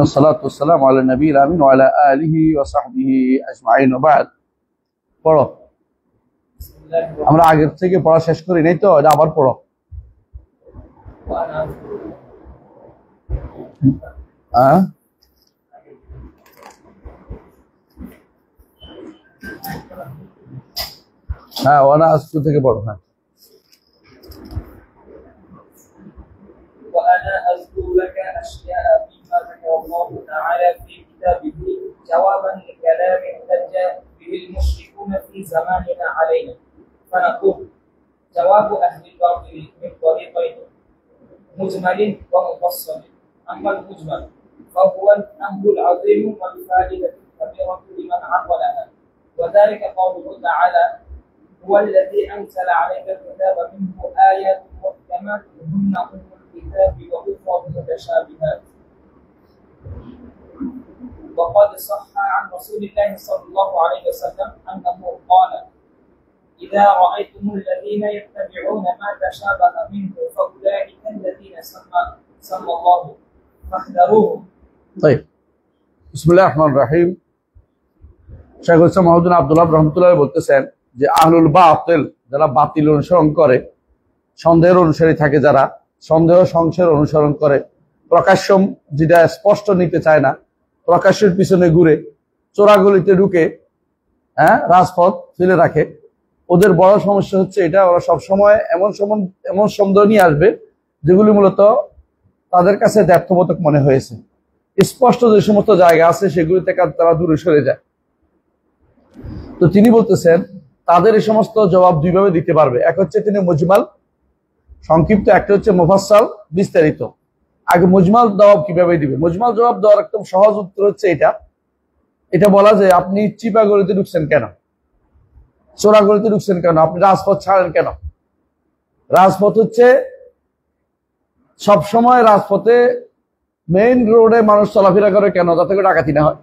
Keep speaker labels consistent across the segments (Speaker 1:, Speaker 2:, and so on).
Speaker 1: والصلاة والسلام على النبي الأمين وعلى آله وصحبه أجمعين وبعد পড়ো আমরা আগের থেকে পড়া শেষ করি নাই তো এটা আবার পড়ো হ্যাঁ ওনা আজকে থেকে পড়ো হ্যাঁ
Speaker 2: وأنا أذكر لك أشياء مما ذكر الله تعالى في كتابه جوابا لكلام احتج به المشركون في زماننا علينا فنقول جواب أهل الباطل من طريقين مجمل ومفصل أما المجمل فهو الأمر العظيم والفائدة الكبيرة لمن عقلها وذلك قوله تعالى هو الذي أنزل عليك الكتاب منه آيات محكمات هن أم الكتاب وأخرى متشابهات وقد صح عن رسول الله صلى الله عليه وسلم أنه قال إذا رأيتم الذين يتبعون ما تشابه منه فأولئك الذين سمى الله فاحذروهم.
Speaker 1: طيب بسم الله الرحمن الرحيم. শেখ হোসেন মাহমুদ আব্দুল্লাহ রহমতুল্লাহ বলতেছেন যে আহলুল বাতিল যারা বাতিল অনুসরণ করে, সন্দেহের অনুসারী থাকে, যারা সন্দেহ সংশয়ের অনুসরণ করে, প্রকাশ্য যেটা স্পষ্ট নিতে চায় না, প্রকাশ্যের পিছনে ঘুরে চোরাগলিতে ঢুকে রাজপথ ফেলে রাখে, ওদের বড় সমস্যা হচ্ছে এটা, ওরা সবসময় এমন সন্দেহ নিয়ে আসবে যেগুলি মূলত তাদের কাছে দ্ব্যর্থবোধক মনে হয়েছে। স্পষ্ট যে সমস্ত জায়গা আছে সেগুলি থেকে তারা দূরে সরে যায়। তো তিনি বলতেছেন তাদের এই সমস্ত জবাব দুইভাবে দিতে পারবে। এক হচ্ছে তিনি মুজমাল সংক্ষিপ্ত, একটা হচ্ছে মুফাসসাল বিস্তারিত। আগে মুজমাল জবাব কিভাবে দিবে? মুজমাল জবাব দেওয়ার একদম সহজ উত্তর হচ্ছে এটা বলা যে আপনি চিপা গলিতে ঢুকছেন কেন, চোরা গলিতে ঢুকছেন কেন, আপনি রাজপথ ছাড়েন কেন? রাজপথ হচ্ছে সবসময় রাজপথে মেইন রোডে মানুষ চলাফেরা করে কেন? যাতে করে ডাকাতি না হয়।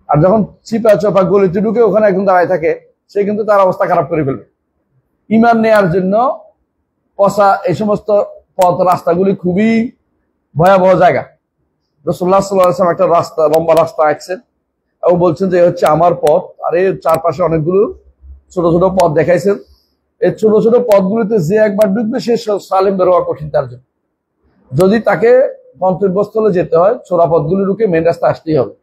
Speaker 1: আর যখন চিপা চোপা গলিতে ঢুকে ওখানে একজন দাঁড়ায় থাকে, সে কিন্তু তার অবস্থা খারাপ করে ফেলবে। ইমান নেয়ার জন্য পচা এই সমস্ত পথ রাস্তাগুলি খুবই ভয়াবহ জায়গা। রাসূলুল্লাহ সাল্লাল্লাহু আলাইহি ওয়াসাল্লাম একটা রাস্তা, লম্বা রাস্তা আঁকছেন এবং বলছেন যে হচ্ছে আমার পথ, আর এর চারপাশে অনেকগুলো ছোট ছোট পথ দেখাইছেন। এই ছোট ছোট পথগুলিতে যে একবার ঢুকবে সে সালিম বের হওয়া কঠিন তার জন্য। যদি তাকে গন্তব্যস্থলে যেতে হয় চোরা পথগুলি ঢুকে মেন রাস্তা আসতেই হবে।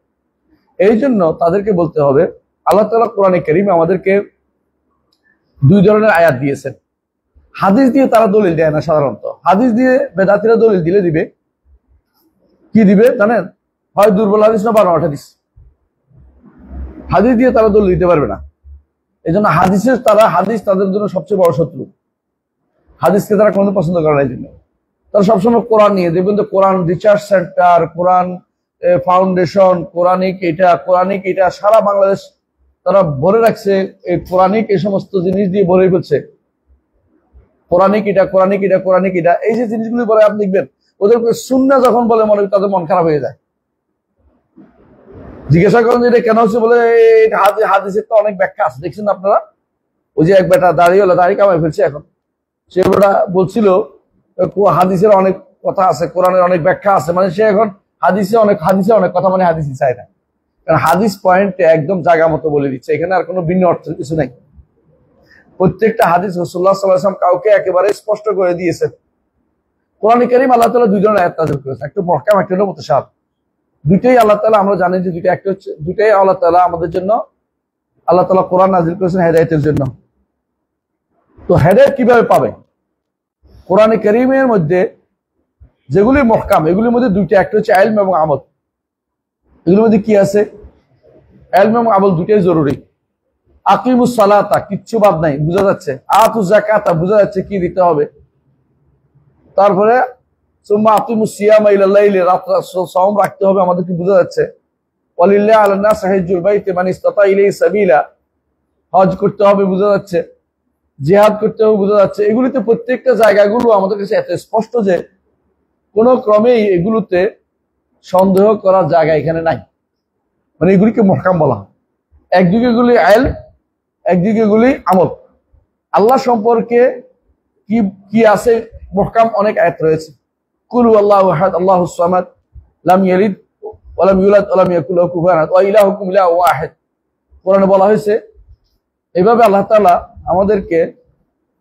Speaker 1: এই জন্য তাদেরকে বলতে হবে, আল্লাহ তাআলা কোরআনে কারীমে আমাদেরকে দুই ধরনের আয়াত দিয়েছেন। হাদিস দিয়ে তারা দলিল দেয় না সাধারণত। হাদিস দিয়ে বেদাতিরা দলিল দিবে কি দিবে জানেন? হয় দুর্বল হাদিস না বানোয়াট হাদিস। হাদিস দিয়ে তারা দলিল দিতে পারবে না। এই জন্য হাদিস তাদের জন্য সবচেয়ে বড় শত্রু। হাদিসকে তারা কোনোদিন পছন্দ করে না। এই জন্য তারা সবসময় কোরআন নিয়ে দেখবেন তো, কোরআন রিসার্চ সেন্টার, কোরআন ফাউন্ডেশন, কোরআনিক এটা সারা বাংলাদেশ তারা ভরে রাখছে। এই কোরআনিক এই সমস্ত জিনিস দিয়ে ভরে ফেলছে। কোরআনিক এটা এই যে জিনিসগুলি বলে আপনি দেখবেন ওদের সুন্নাহ যখন বলে মনে তাদের মন খারাপ হয়ে যায়। জিজ্ঞাসা করেন যে এটা কেন হচ্ছে, বলে হাদিসের তো অনেক ব্যাখ্যা আছে। দেখছেন আপনারা, ওই যে এক বেটা দাড়ি কামাই ফেলছে এখন, সে বেটা বলছিল হাদিসের অনেক কথা আছে, কোরআনের অনেক ব্যাখ্যা আছে, মানে সে এখন হাদিসে অনেক কথা, মানে হাদিসই চায় না। কারণ হাদিস পয়েন্টে একদম জায়গা মতো বলে দিচ্ছে, এখানে আর কোনো ভিন্ন অর্থের কিছু নাই। প্রত্যেকটা হাদিস রাসূলুল্লাহ সাল্লাল্লাহু আলাইহি ওয়াসাল্লাম কাউকে একেবারে স্পষ্ট করে দিয়েছেন। কোরআনে কারীম আল্লাহ তাআলা দুই ধরনের আয়াত নাযিল করেছেন, একটা মুহকাম, একটা হলো মুতাশাবিহ। দুইটাই আল্লাহ তাআলা, আমরা জানি যে দুইটাই আল্লাহ তাআলা আমাদের জন্য, আল্লাহ তাআলা কোরআন নাযিল করেছেন হেদায়েতের জন্য। তো হেদায়েত কিভাবে পাবে? কোরআনে কারীমের মধ্যে যেগুলি মুহকাম এগুলির মধ্যে দুইটা, একটা হচ্ছে ইলম এবং আমল। এগুলোর মধ্যে কি আছে? ইলম এবং আমল দুইটাই জরুরি। আকিমুস সালাতা কিচ্ছু বাদ নাই, বোঝা যাচ্ছে। আতুজ যাকাতা বোঝা যাচ্ছে কি দিতে হবে। তারপরে সুম্মা আকিমুস সিয়ামা ইলাল লাইলি, রাতে সাওম রাখতে হবে আমাদেরকে, বোঝা যাচ্ছে। ওয়ালিল্লাহি আলান নাস হিজ্জুল বাইতি মান ইসতাতা ইলাইহি সাবিলা, হজ করতে হবে, বোঝা যাচ্ছে। জিহাদ করতে হবে, বোঝা যাচ্ছে। এগুলিতে প্রত্যেকটা জায়গাগুলো আমাদের কাছে এত স্পষ্ট যে কোনো ক্রমেই এগুলোতে সন্দেহ করার জায়গা এখানে নাই। মানে এগুলিকে মুহকাম বলা হয়। একদিকে এগুলি ইলম, একদিকে এগুলি আমল। আল্লাহ সম্পর্কে কি আছে মুহকাম অনেক আয়াত রয়েছে। কুল হুয়াল্লাহু আহাদ আল্লাহুস সামাদ লাম ইয়ালিদ ওয়ালাম ইউলাদ ওয়ালাম ইয়াকুল লাহু কুফুয়ান আহাদ ওয়া ইলাহুকুম ইলাহুন ওয়াহিদ। কোরআনে বলা হয়েছে এইভাবে আল্লাহ তাআলা আমাদেরকে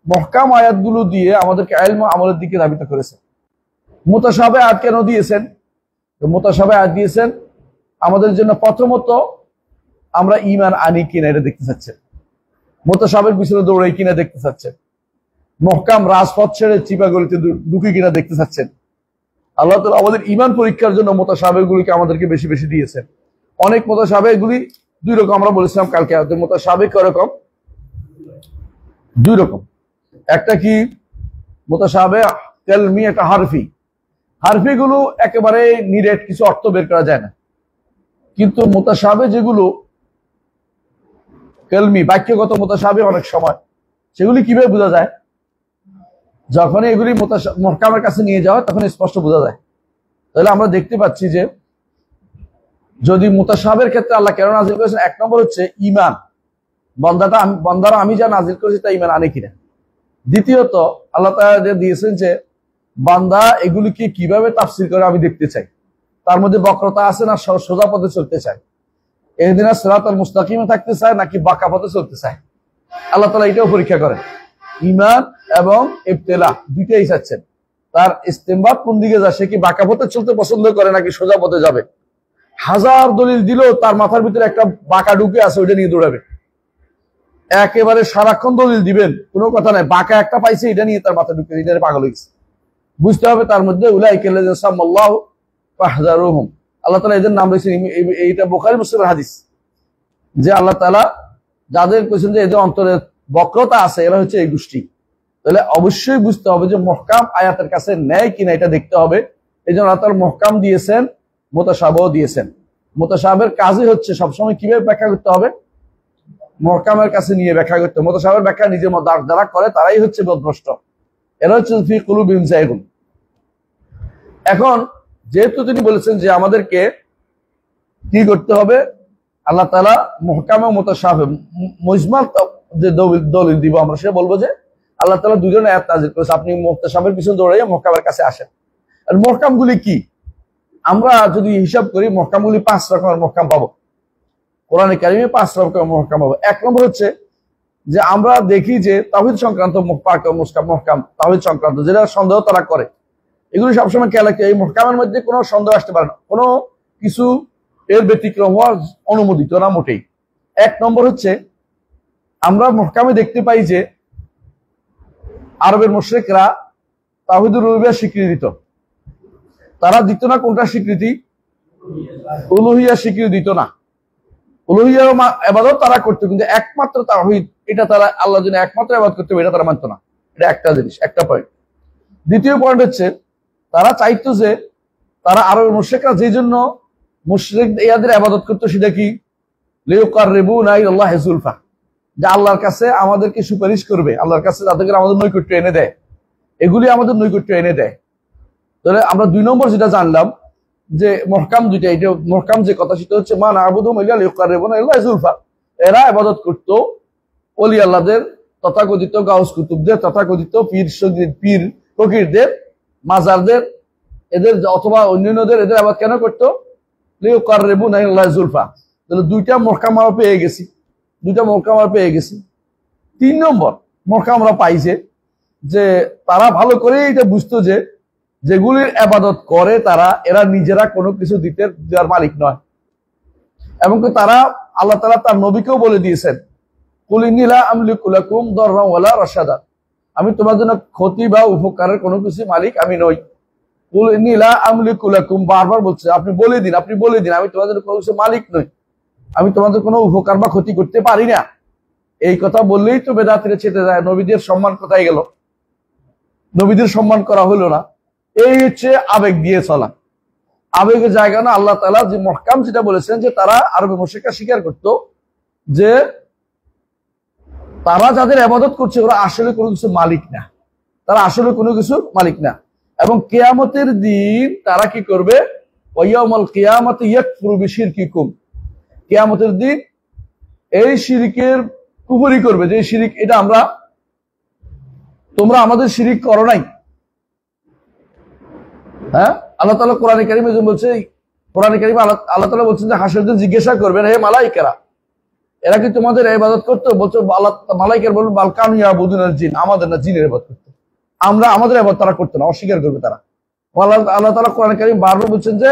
Speaker 1: মুহকাম আয়াতগুলো দিয়ে আমাদেরকে ইলম ও আমলের দিকে ধাবিত করেছে। মুতাশাবিহ আয়াত কেন দিয়েছেন? মুতাশাবিহ আয়াত দিয়েছেন আমাদের জন্য প্রথমত আমরা ঈমান আনি কিনা এটা দেখতে চাচ্ছেন, মুতাশাবিহের পিছনে দৌড়াই কিনা দেখতে চাচ্ছেন, মুহকাম রাজপথ ছেড়ে চিপাগলিতে ঢুকি কিনা দেখতে চাচ্ছেন। আল্লাহ তাআলা আমাদের ঈমান পরীক্ষার জন্য মুতাশাবিহগুলিকে আমাদেরকে বেশি বেশি দিয়েছেন। অনেক মুতাশাবিহগুলি দুই রকম, আমরা বলেছিলাম কালকে, মুতাশাবিহ কয়রকম? দুই রকম। একটা কি মুতাশাবিহ কালমি, একটা হারফি। হারফি গুলো একেবারে নিরেট, কিছু অর্থ বের করা যায় না। কিন্তু মুতাশাবিহ যেগুলো কালমি, বাক্যগত মুতাশাবিহ, অনেক সময় সেগুলি কিভাবে বোঝা যায়? যখন এগুলি মুহকামের কাছে নিয়ে যাওয়া তখন স্পষ্ট বোঝা যায়। তাহলে আমরা দেখতে পাচ্ছি যে যদি মুতাশাবিহের ক্ষেত্রে আল্লাহ কেন নাজিল করেছেন, এক নম্বর হচ্ছে ঈমান, বান্দারা আমি যা নাজিল করেছি তা ঈমান আনে কিনা। দ্বিতীয়ত আল্লাহ তাআলা দিয়েছেন যে বান্দা এগুলিকে কিভাবে তাফসীর করে আমি দেখতে চাই, তার মধ্যে বক্রতা আছে না সোজা পথে চলতে চায়, ইহদিনাস সিরাতাল মুস্তাকিমে থাকতে চায় নাকি বাঁকা পথে চলতে চায়। আল্লাহ তাআলা এটাও পরীক্ষা করেন, ঈমান এবং ইবতিলা দুইটাই চাচ্ছেন। তার ইস্তেমবাদ কোন দিকে যায়, সে কি বাঁকা পথে চলতে পছন্দ করে নাকি সোজা পথে যাবে। হাজার দলিল দিলেও তার মাথার ভিতরে একটা বাঁকা ঢুকে আছে, ওইটা নিয়ে দৌড়াবে। একেবারে সারাক্ষণ দলিল দিবেন, কোনো কথা নাই, বাঁকা একটা পাইছে এটা নিয়ে তার মাথা ঢুকে, এটা পাগল হয়েছে। বুঝতে হবে তার মধ্যে উলাইকাল্লাযিনা সাম্মাল্লাহু ফাহযারুহুম, আল্লাহ তাআলা এদের নাম রয়েছে। এইটা বুখারী মুসলিমের হাদিস যে আল্লাহ তাআলা যাদের কইছেন যে এদের অন্তরে বক্রতা আছে, এরা হচ্ছে এই গোষ্ঠী। তাহলে অবশ্যই বুঝতে হবে যে মুহকাম আয়াতের কাছে নেয় কিনা এটা দেখতে হবে। এই জন্য আল্লাহ তাআলা মুহকাম দিয়েছেন, মুতাশাবিহ দিয়েছেন। মুতাশাবিহের কাজই হচ্ছে সবসময় কিভাবে ব্যাখ্যা করতে হবে, মুহকামের কাছে নিয়ে ব্যাখ্যা করতে। মুতাশাবিহের ব্যাখ্যা নিজের মধ্যে যারা করে তারাই হচ্ছে পথভ্রষ্ট, এরা হচ্ছে ফি কুলুবিহিম যায়গুন। এখন যেহেতু তিনি বলেছেন যে আমাদেরকে কি করতে হবে, আল্লাহ তাআলা মুহকাম ও মুতাশাবিহ মুজমাল যে দলিল দিব আমরা, সে বলবো যে আল্লাহ তাআলা দুজন আয়াত নাযিল করেছে, আপনি মুতাশাবিহের পিছনে দৌড়াইয়া মুহকামের কাছে আসেন। আর মুহকামগুলি কি? আমরা যদি হিসাব করি মুহকামগুলি 5 রকমের মুহকাম পাবো। কোরআনে কারিমে 5 রকমের মুহকাম পাবো। এক নম্বর হচ্ছে যে আমরা দেখি যে তাওহীদ সংক্রান্ত মুহকাম, তাওহীদ সংক্রান্ত যেটা সন্দেহ তারা করে, এগুলি সবসময় খেয়াল রাখতে, এই মুহকামের মধ্যে কোনো সন্দেহ আসতে পারে না, কোনো কিছু এর ব্যতিক্রম হওয়ার অনুমোদিত না মোটেই। এক নম্বর হচ্ছে আমরা মুহকামে দেখতে পাই যে আরবের মুশরিকরা তাওহীদুর রুবুবিয়্যাহ স্বীকৃতি দিত। তারা দিত না কোনটা স্বীকৃতি? উলুহিয়া স্বীকৃতি দিত না। উলুহিয়া ইবাদত তারা করতো, কিন্তু একমাত্র তাওহীদ, এটা তারা আল্লাহর জন্য একমাত্র ইবাদত করতে হবে, এটা তারা মানত না। এটা একটা জিনিস, একটা পয়েন্ট। দ্বিতীয় পয়েন্ট হচ্ছে তারা চাইতো যে তারা আরবের মুশরিকরা যে জন্য মুশরিক ইয়াদের ইবাদত করতো, সেটা কি? লিয়ুকাররিবুনা ইলাল্লাহি যুলফা, যে আল্লাহর কাছে আমাদেরকে সুপারিশ করবে, আল্লাহর কাছে যাতে করে আমাদের নৈকট্য এনে দেয়, এগুলি আমাদের নৈকট্য এনে দেয়। তাহলে আমরা 2 নম্বর যেটা জানলাম যে মুহকাম দুইটা, এটা মুহকাম যে কথা সেটা হচ্ছে মা না'বুদুহুম ইল্লা লিয়ুকাররিবুনা ইলাল্লাহি যুলফা, এরা ইবাদত করতো ওলি আল্লাহদের, তথাকথিত গাউস কুতুবদের, তথাকথিত পীর ফকিরদের, মাজারদের, এদের অথবা অন্যান্যদের, এদের ইবাদত কেন করতো? লিয়ুকাররিবুনা ইলাল্লাহি যুলফা। তাহলে দুইটা মুহকাম আমরা পেয়ে গেছি, 3 নম্বর মুহকাম আমরা পাইছে যে তারা ভালো করে এটা বুঝতো যে যেগুলির ইবাদত করে তারা, এরা নিজেরা কোনো কিছু দেওয়ার মালিক নয়। এবং তারা আল্লাহ তাআলা তার নবীকেও বলে দিয়েছেন, কুল ইন্নী লা আমলিকু লাকুম দাররান ওয়ালা রাশাদা, আমি তোমার জন্য ক্ষতি বা উপকারের কোনো কিছু মালিক আমি নই। কুল ইন্নী লা আমলিকু লাকুম, বারবার বলছে আপনি বলে দিন, আমি তোমার জন্য কোনো কিছু মালিক নই, আমি তোমাদের কোনো উপকার বা ক্ষতি করতে পারি না। এই কথা বললেই তো বেদাতিরা চেতে যায়, নবীদের সম্মান কোথায় গেল? নবীদের সম্মান করা হলো না। এই হচ্ছে আবেগ দিয়ে চলা, আবেগের জায়গা না। আল্লাহ তাআলা যে মুহকাম যেটা বলেছেন যে তারা আরবে মুশরিকরা স্বীকার করত যে তারা যাদের ইবাদত করছে ওরা আসলে কোনো কিছু মালিক না, তারা আসলে কোনো কিছু মালিক না। এবং কিয়ামতের দিন তারা কি করবে? ওয়ায়াউমাল কিয়ামাতি ইয়াকফুরু বিশিরকিকুম, কিয়ামতের দিন এই শিরিকের কুফরি করবে, যে শিরিক এটা তোমরা আমাদের শিরিক করো নাই। হ্যাঁ, আল্লাহ তাআলা কোরআনে কারীমে বলছে কোরআন কারীমে আল্লাহ তাআলা বলছেন যে হাসরের দিন জিজ্ঞাসা করবেন, হে মালাইকারা, এরা কি তোমাদের ইবাদত করতো? বলছো আল্লাহ, মালাইকার বলবেন বাল কানু ইয়াবুদুনাল জিন, আমাদের না, জিনের ইবাদত করতো। আমাদের ইবাদত তারা করতো না, অস্বীকার করবে তারা। আল্লাহ তাআলা কোরআন কারীম বারবার বলছেন যে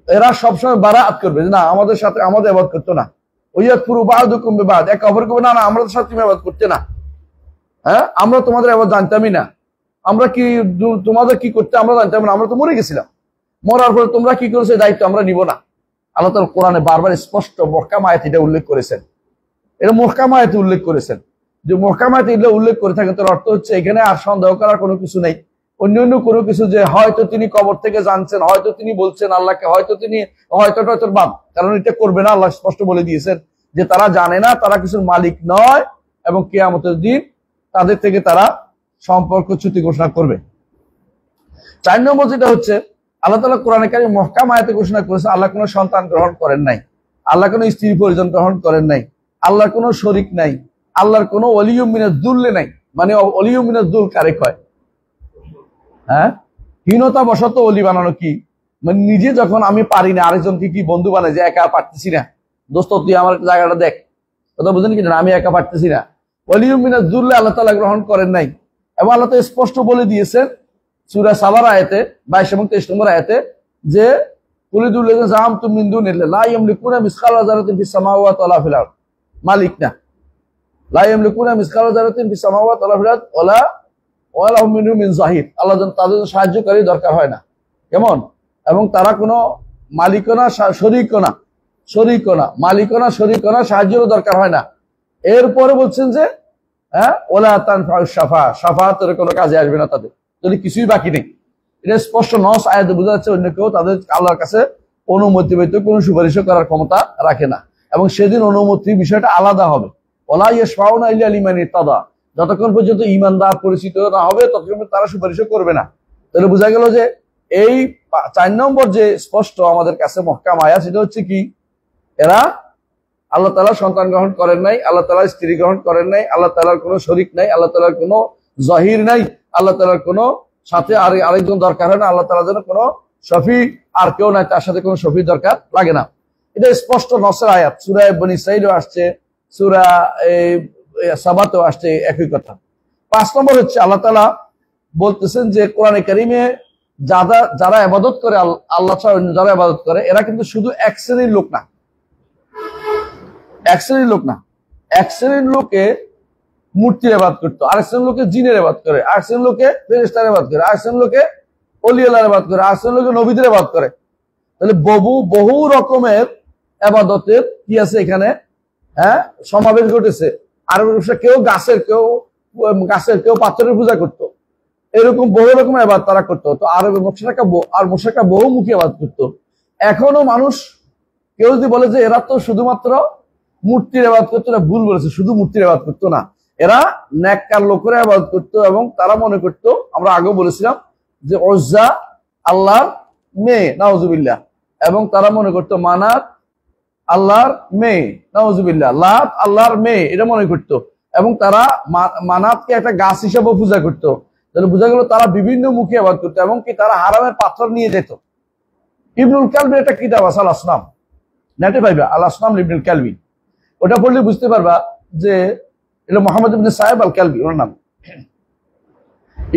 Speaker 1: এরা সবসময় বারাআত করবে, যে না, আমাদের সাথে আমাদের ইবাদত করতো না। ওয়ায়াকুরু বা'দুকুম বিবাদ, একে অপরকে বলবে না, আমাদের সাথে তুমি ইবাদত করতে না। হ্যাঁ, আমরা তোমাদের ইবাদত জানতামই না। আমরা কি তোমাদের কি করতে আমরা জানতাম না, আমরা তো মরে গেছিলাম। মরার পরে তোমরা কি করেছো, দায়িত্ব আমরা নিব না। আল্লাহ তাআলা কোরআনে বারবার স্পষ্ট মুহকাম আয়াতে এটা উল্লেখ করেছেন। এটা মুহকাম আয়াতে উল্লেখ করেছেন। যে মুহকাম আয়াতে এটা উল্লেখ করে থাকেন, তার অর্থ হচ্ছে এখানে আর সন্দেহ করার কোনো কিছু নেই। অন্য কোনো কিছু যে হয়তো তিনি কবর থেকে জানছেন, হয়তো তিনি বলছেন আল্লাহকে, হয়তো তিনি হয়তো বাদ, কারণ এটা করবে না। আল্লাহ স্পষ্ট বলে দিয়েছেন যে তারা জানে না, তারা কিছুর মালিক নয়, এবং কিয়ামতের দিন তাদের থেকে তারা সম্পর্ক চ্যুতি ঘোষণা করবে। 4 নম্বর যেটা হচ্ছে, আল্লাহ তাআলা কোরআনে কারীমে মুহকাম আয়াতে ঘোষণা করেছে আল্লাহ কোনো সন্তান গ্রহণ করেন নাই, আল্লাহ কোনো স্ত্রী পরিজন গ্রহণ করেন নাই, আল্লাহর কোনো শরীক নাই, আল্লাহর কোনো ওলিয়ুম মিনাজ দুল্লে নাই। মানে ওলিয়ুম মিনাজ দুল কারে কয়? হ্যাঁ, হীনতা বশত ওলি বানানো কি? মানে নিজে যখন আমি পারি না, আরেকজনকে কি বন্ধু বানাই, যে একা পারতেছি না, দোস্ত তুই আমার জায়গাটা দেখ, কথা বুঝেন কি না, আমি একা পারতেছি না। ওলিয়ুম মিনাজ দুল্লে আল্লাহ তাআলা গ্রহণ করেন নাই। এবং আল্লাহ তাআলা স্পষ্ট বলে দিয়েছেন সূরা সাবার আয়াতে 22 এবং 23 নম্বর আয়াতে যে কুলিদুল্লাযিনা জাআমতুম মিন দুনিল্লাহি লা ইয়ামলিকুনা মিসকালা যারাতিন ফিস সামাওয়াতি ওয়ালা ফিল আরদ, মালিক না। লা ইয়ামলিকুনা মিসকালা যারাতিন ফিস সামাওয়াতি ওয়ালা ফিল আরদ ওয়ালা হুম মিনহু মিন যাহির, আল্লাহ তাদের সাহায্যকারী দরকার হয় না। কেমন? এবং তারা কোনো মালিকানা শরীকনা সাহায্যের দরকার হয় না। এরপরে বলছেন যে হ্যাঁ, ওলা তানফাউশ শাফাআতের কোনো কাজে আসবে না তাদের, যদি কিছুই বাকি নেই। এটা স্পষ্ট নস আয়াতে বোঝা যাচ্ছে অন্য কেউ তাদের আল্লাহর কাছে অনুমতি পেতে কোনো সুপারিশ করার ক্ষমতা রাখে না। এবং সেদিন অনুমতির বিষয়টা আলাদা হবে। ওলা ইয়াশফাউনা ইল্লা লিমান ইরতাদা, যতক্ষণ পর্যন্ত ঈমানদার পরিচিত না হবে ততক্ষণ তারা সুপারিশ করবে না। তাহলে বোঝা গেল যে এই 4 নম্বর যে স্পষ্ট আমাদের কাছে মুহকাম আয়াত, সেটা হচ্ছে কি, এরা আল্লাহ তাআলা সন্তান গ্রহণ করেন নাই, আল্লাহ তাআলা স্ত্রী গ্রহণ করেন নাই, আল্লাহ তাআলার কোনো শরীক নাই, আল্লাহ তাআলার কোনো জাহির নাই, আল্লাহ তাআলার কোনো সাথে আরেকজন দরকার হয় না, আল্লাহ তাআলার জন্য কোনো শফি আর কেউ নাই, তার সাথে কোনো শফি দরকার লাগে না। এটা স্পষ্ট নসের আয়াত, সূরা বনী ইসরাঈলও আসছে, সূরা সাবাতেও আসছে একই কথা। 5 নম্বর হচ্ছে আল্লাহ তাআলা বলতেছেন যে কোরআনে কারীমে যারা ইবাদত করে আল্লাহ ছাড়া অন্য যারা ইবাদত করে, এরা কিন্তু শুধু এক শ্রেণীর লোক না। এক শ্রেণীর লোকে মূর্তির ইবাদত করতো, আরেক শ্রেণীর লোকে জিনের ইবাদত করে, আরেক শ্রেণীর লোকে ফেরেশতার ইবাদত করে, আরেক শ্রেণীর লোকে ওলি আল্লাহর ইবাদত করে, আরেক শ্রেণীর লোকে নবীদের ইবাদত করে। তাহলে বহু রকমের ইবাদতের কি আছে এখানে, হ্যাঁ, সমাবেশ ঘটেছে। আর কেউ গাছের, কেউ পাথরের পূজা করতো, এরকম বহু রকমের ইবাদত তারা করতো। তো আরবে মুশরিকরা বহুমুখী ইবাদত করতো। এখনো মানুষ কেউ যদি বলে যে এরা তো শুধুমাত্র মূর্তির ইবাদত করতো, না, ভুল বলেছে। শুধু মূর্তির ইবাদত করতো না, এরা নেককার লোকেরা ইবাদত করতো। এবং তারা মনে করতো, আমরা আগেও বলেছিলাম যে উজ্জা আল্লাহর মেয়ে, নাউজুবিল্লাহ, এবং তারা মনে করতো মানাত আল্লাহর মেয়ে, নাউজুবিল্লাহ, লাত আল্লাহর মেয়ে, এটা মনে করতো। এবং তারা মানাতকে একটা গাছ হিসেবে পূজা করতো। তাহলে বোঝা গেল তারা বিভিন্ন মুখে ইবাদত করতো, এবং কি তারা হারামের পাথর নিয়ে যেত। ইবনুল কালবির একটা কিতাব আছে, আল আসনাম, নেটে পাইবা, আল আসনাম ইবনুল কালবি, ওটা পড়লে বুঝতে পারবা যে এটা মোহাম্মদ ইবনে সাহেব আল কালবি ওর নাম।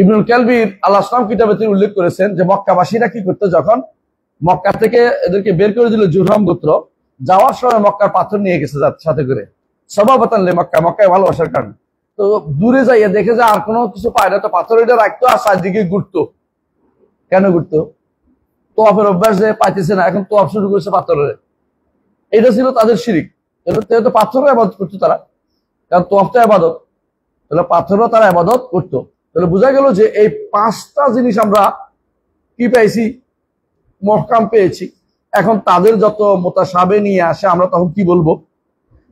Speaker 1: ইবনুল কালবির আল আসনাম কিতাবে তিনি উল্লেখ করেছেন যে মক্কাবাসীরা কি করতো, যখন মক্কা থেকে এদেরকে বের করে দিল জুরহাম গোত্র, যাওয়ার সময় মক্কার পাথর নিয়ে গেছে সাথে করে, সবাবাতান লে মক্কায় ভালোবাসার কারণে। তো দূরে যাইয়া দেখে যে আর কোনো কিছু পায় না, তো পাথর এটা রাখতো আর চারদিকে ঘুরতো। কেন ঘুরতো? তোয়াফের অভ্যাস যে পাইতেছে না, এখন তোয়াফ শুরু করেছে পাথরের। এটা ছিল তাদের শিরিক। তো পাথরও ইবাদত করতো তারা, কারণ তোয়াফটা ইবাদত, তাহলে পাথরও তারা ইবাদত করতো। তাহলে বোঝা গেল যে এই 5টা জিনিস আমরা কি পেয়েছি, মুহকাম পেয়েছি। এখন তাদের যত মুতাশাবে নিয়ে আসে, আমরা তখন কি বলবো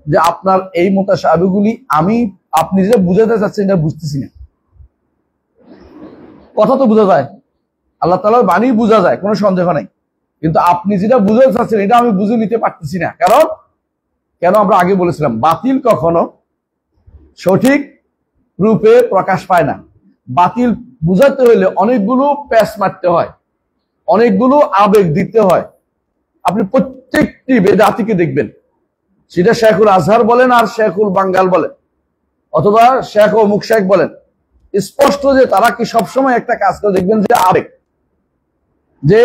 Speaker 1: যে আপনার এই মুতাশাবিগুলি আপনি যেটা বুঝাতে চাচ্ছেন এটা বুঝতেছি না। কথা তো বোঝা যায়, আল্লাহ তাআলার বাণী বোঝা যায়, কোনো সন্দেহ নাই, কিন্তু আপনি যেটা বুঝাতে চাচ্ছেন এটা আমি বুঝে নিতে পারতেছি না। কেন আমরা আগে বলেছিলাম, বাতিল কখনো সঠিক রূপে প্রকাশ পায় না। বাতিল বুঝাতে হইলে অনেকগুলো প্যাচ মারতে হয়, অনেকগুলো আবেগ দিতে হয়, আপনি প্রত্যেকটি বেদাতিকে দেখবেন, সেটা শেখুল আজহার বলেন আর শেখুল বাঙ্গাল বলেন অথবা শেখ ও মুখ শেখ বলেন, স্পষ্ট যে তারা কি সবসময় একটা কাজ করে, দেখবেন যে আবেগ, যে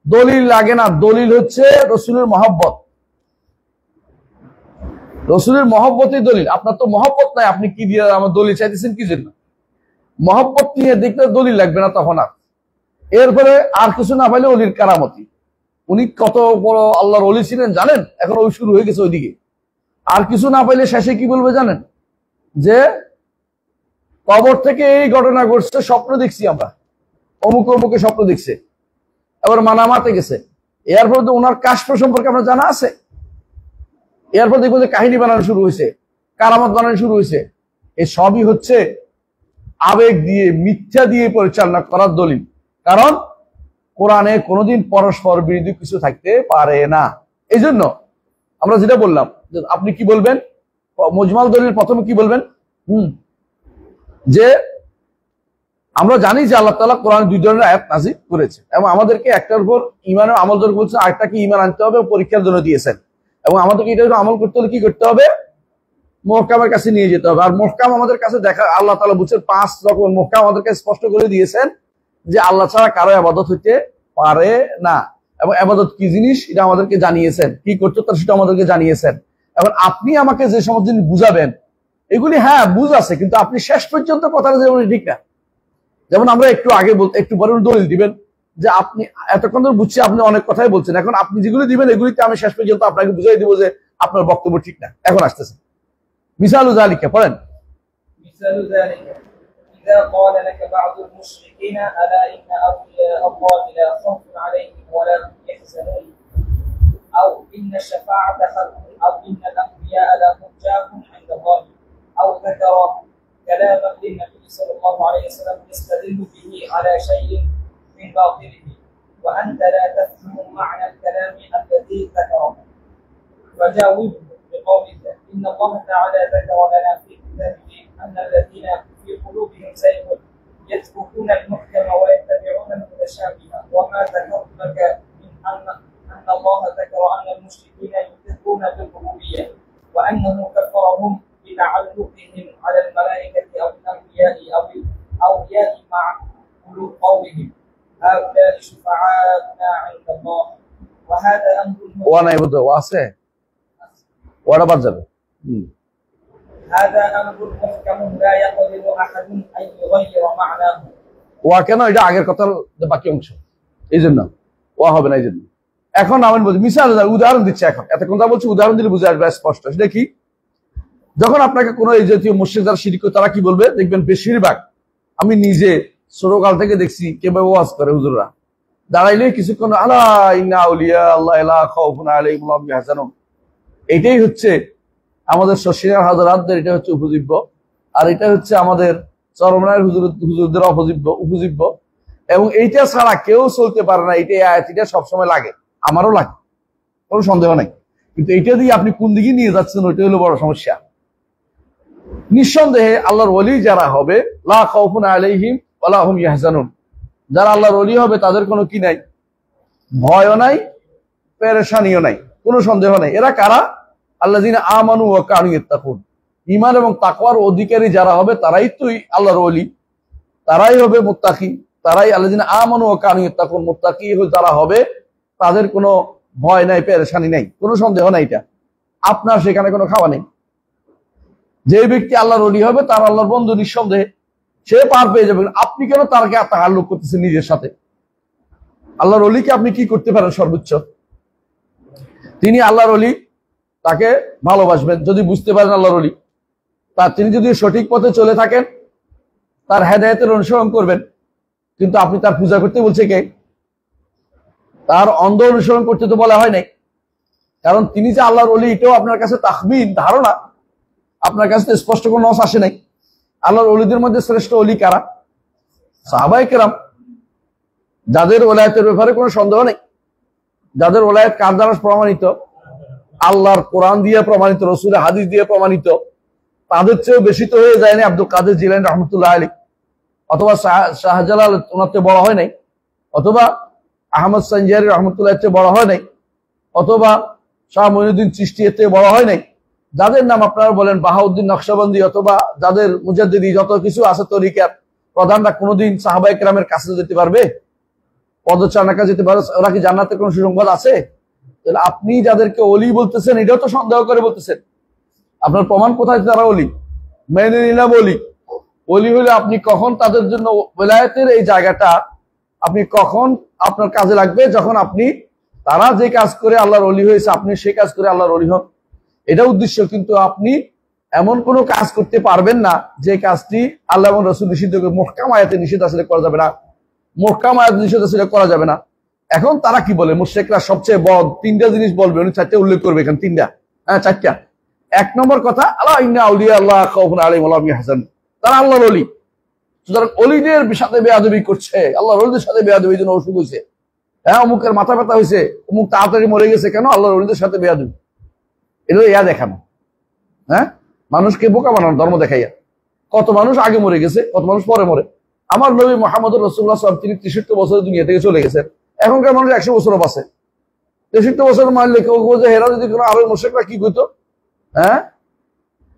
Speaker 1: দলিল লাগে না, দলিল হচ্ছে রসুলের মহব্বত, রসুলের মহব্বতই দলিল। আপনার তো মহব্বত নাই, আপনি কি দিয়ে আমার দলিল চাইতেছেন কি জন্য? মহব্বত নিয়ে দেখলে দলিল লাগবে না তখন আর। এরপরে আর কিছু না পাইলে অলির কারামতি, উনি কত বড় আল্লাহর অলি ছিলেন জানেন, এখন ওই শুরু হয়ে গেছে ওইদিকে। আর কিছু না পাইলে শেষে কি বলবে জানেন, যে কবর থেকে এই ঘটনা ঘটছে, স্বপ্ন দেখছি আমরা, অমুক অমুকে স্বপ্ন দেখছে, এবার মানামাতে গেছে, এরপর তো ওনার কাশফ সম্পর্কে আমরা জানা আছে। এরপর দেখবো যে কাহিনী বানানো শুরু হয়েছে, কারামত বানানো শুরু হয়েছে। এই সবই হচ্ছে আবেগ দিয়ে, মিথ্যা দিয়ে পরিচালনা করার দলিল। কারণ কোরআনে কোনোদিন পরস্পর বিরোধী কিছু থাকতে পারে না। এই জন্য আমরা যেটা বললাম, আপনি কি বলবেন মুজমাল দলিল প্রথমে কি বলবেন, যে আমরা জানি যে আল্লাহ তাআলা কোরআন 2 ধরনের আয়াত নাযিল করেছে এবং আমাদেরকে একটার উপর ঈমানের আমল জোর করছে, আরেকটাকে ঈমান আনতে হবে, পরীক্ষার জন্য দিয়েছেন। এবং আমাদেরকে এটার উপর আমল করতে হলে কি করতে হবে, মুহকামের কাছে নিয়ে যেতে হবে। আর মুহকাম আমাদের কাছে দেখা, আল্লাহ তাআলা বুঝছেন 5 রকম মুহকাম আমাদেরকে স্পষ্ট করে দিয়েছেন যে আল্লাহ ছাড়া কারো ইবাদত হইতে পারে না, এবং ইবাদত কি জিনিস এটা আমাদেরকে জানিয়েছেন, কি করতে তার সেটা আমাদেরকে জানিয়েছেন। এখন আপনি আমাকে যে সমস্ত জিনিস বুঝাবেন, এগুলি হ্যাঁ বুঝ আছে, কিন্তু আপনি শেষ পর্যন্ত কথাটা যেমন ঠিক না। যেমন আমরা একটু আগে একটু পরে দলিল দিবেন যে আপনি এতক্ষণ ধরে বুঝছি, আপনি অনেক কথাই বলছেন, এখন আপনি যেগুলি দিবেন এগুলিতে আমি শেষ পর্যন্ত আপনাকে বুঝাই দিব যে আপনার বক্তব্য ঠিক না। এখন আসতেছে মিসালু যালিকা, পড়েন।
Speaker 2: مثال ذلك إذا قال لك بعض المشركين ألا إن أولياء الله لا خوف عليهم ولا هم يحزنون أو إن الشفاعة حق أو إن الأنبياء لهم جاه عند الله أو ذكر كلاما للنبي صلى الله عليه وسلم يستدل به على شيء من باطله وأنت لا تفهم معنى الكلام الذي ذكره فجاوبه بقولك إن الله تعالى ذكر لنا في كتابه أن الذين في قلوبهم زيغ يتركون المحكم ويتبعون المتشابه وما ذكرت لك من أن الله ذكر أن المشركين يكفرون بالربوبية وأنه كفرهم بتعلقهم على الملائكة أو الأنبياء أو الأولياء مع قلوب قومهم هؤلاء شفعاؤنا عند الله وهذا أمر
Speaker 1: ওয়ানা ইবুদ ওয়াসে ওয়াটা বাদ যাবে।
Speaker 2: هذا أمر محكم لا يقدر أحد أن يغير معناه
Speaker 1: ওয়া কেন, এটা আগের কথার বাকি অংশ, এই জন্য ওয়া হবে না। এই জন্য এখন আমি বলছি মিসাল উদাহরণ দিচ্ছে, এখন এতক্ষণ যা বলছি উদাহরণ দিলে বুঝে আসবে স্পষ্ট। সেটা কি, যখন আপনাকে কোনো এই জাতীয় মুশরিক যারা শিরক করে তারা কি বলবে, দেখবেন বেশিরভাগ আমি নিজে ছোটকাল থেকে দেখছি কিভাবে ওয়াজ করে হুজুররা, দাঁড়াইলে কিছুক্ষণ আলা ইন্না আউলিয়া আল্লাহ লা খাউফুন আলাইহিম ওয়া হুম ইয়াহজানুন, এটাই হচ্ছে আমাদের শশিয়ার হাজরাতদের, এটা হচ্ছে উপজীব্য, আর এটা হচ্ছে আমাদের চরমনায়ের হুজুরদের উপজীব্য। এবং এইটা ছাড়া কেউ চলতে পারে না। এটা সবসময় লাগে, আমারও লাগে, কোনো সন্দেহ নাই। কিন্তু এটা দিয়ে আপনি কোন দিকে নিয়ে যাচ্ছেন ওইটা হলো বড় সমস্যা। নিঃসন্দেহে আল্লাহর ওলি যারা হবে, লা খাউফুন আলাইহিম ওয়া লা হুম ইয়াহজানুন, যারা আল্লাহর ওলি হবে তাদের কোনো কি নাই, ভয়ও নাই, পেরেশানিও নাই, কোনো সন্দেহ নাই। এরা কারা, আল্লাযিনা আমানু ওয়া কানু ইয়াত্তাকুন, ঈমান এবং তাকওয়ার অধিকারী যারা হবে তারাই তো আল্লাহর ওলি, তারাই হবে মুত্তাকি, তারাই আল্লাযিনা আমানু ওয়া কানু ইয়াত্তাকুন, মুত্তাকি যারা হবে তাদের কোনো ভয় নাই, পেরেশানি নাই, কোনো সন্দেহ নাই। এটা আপনার সেখানে কোনো খাওয়া নেই। যে ব্যক্তি আল্লাহর ওলি হবে তার আল্লাহর বন্ধু, নিঃসন্দেহে সে পার পেয়ে যাবে। আপনি কেন তারকে তাআল্লুক করতেছেন নিজের সাথে? আল্লাহর ওলিকে আপনি কি করতে পারেন সর্বোচ্চ? তিনি আল্লাহর ওলি, তাকে ভালোবাসবেন যদি বুঝতে পারেন আল্লাহর ওলি, তিনি যদি সঠিক পথে চলে থাকেন তার হেদায়েতের অনুসরণ করবেন। কিন্তু আপনি তার পূজা করতে বলছে কে? তার অন্ধ অনুসরণ করতে তো বলা হয় নাই। কারণ তিনি যে আল্লাহর ওলি এটাও আপনার কাছে তাখমিন, ধারণা, আপনার কাছে স্পষ্ট কোনো নস আসে নাই। আল্লাহর ওলিদের মধ্যে শ্রেষ্ঠ ওলি কারা? সাহাবায়ে কেরাম, যাদের ওলায়াতের ব্যাপারে কোনো সন্দেহ নেই, যাদের ওলায়াত কার দ্বারা প্রমাণিত, আল্লাহর কোরআন দিয়ে প্রমাণিত, রাসূলের হাদিস দিয়ে প্রমাণিত। তাদের চেয়েও বেশি তো হয়ে যায়নি আব্দুল কাদের জিলানী রহমতুল্লাহ আলাইহি, অথবা শাহজালাল ওনার চেয়ে বড় হয় নাই, অথবা আহমদ সানজারি রহমতুল্লাহ চেয়ে বড় হয় নাই, অথবা শাহ মঈনুদ্দিন চিশতি, এর থেকে বড় হয় নাই। যাদের নাম আপনারা বলেন বাহাউদ্দিন নকশবন্দি অথবা যাদের মুজাদ্দিদি যত কিছু আছে তরিকার প্রধানরা কোনোদিন সাহাবায়ে কেরামের কাছে যেতে পারবে? পদচারণার কাছে যেতে পারবে? ওরা কি জান্নাতের কোনো সুসংবাদ আছে? তাহলে আপনি যাদেরকে অলি বলতেছেন এটাও তো সন্দেহ করে বলতেছেন। আপনার প্রমাণ কোথায় তারা অলি? মেনে নিলাম অলি। অলি হলে আপনি কখন তাদের জন্য ওলায়েতের এই জায়গাটা আপনি কখন আপনার কাজে লাগবে? যখন আপনি তারা যে কাজ করে আল্লাহর অলি হয়েছে আপনি সেই কাজ করে আল্লাহর অলি হন, এটা উদ্দেশ্য। কিন্তু আপনি এমন কোনো কাজ করতে পারবেন না যে কাজটি আল্লাহ এবং রাসূল নিষিদ্ধ করে। মুহকাম আয়াতে নিষেধ আসলে করা যাবে না, মুহকাম আয়াত নিষেধ আসলে করা যাবে না। এখন তারা কি বলে? মুশরিকরা সবচেয়ে বড় তিনটা জিনিস বলবে, উনি চারটে উল্লেখ করবে এখানে, তিনটা, হ্যাঁ চারটা। এক নম্বর কথা, আলা ইন্না আউলিয়া আল্লাহ খাউফুন আলাইহিম ওয়া লাহুম ইয়াহজানুন, তারা আল্লাহর অলি। সুতরাং অলিদের সাথে বেয়াদবি করছে, আল্লাহর অলিদের সাথে বেয়াদবির জন্য অসুখ হয়েছে। হ্যাঁ, অমুকের মাথা ব্যথা হয়েছে, অমুক তাড়াতাড়ি মরে গেছে, কেন? আল্লাহর অলিদের সাথে বেয়াদবি। এটা ইয়া দেখানো, হ্যাঁ, মানুষকে বোকা বানানো ধর্ম দেখাইয়া। কত মানুষ আগে মরে গেছে, কত মানুষ পরে মরে। আমার নবী মুহাম্মদ রাসূলুল্লাহ সাল্লাল্লাহু আলাইহি ওয়াসাল্লাম তিনি 63 বছরের দুনিয়া থেকে চলে গেছেন। এখনকার মানুষ 100 বছরও বাঁচে। 63 বছর মারলে কেউ যে হেরা যদি কোনো আরো মুশরিকরা কি করতো, হ্যাঁ,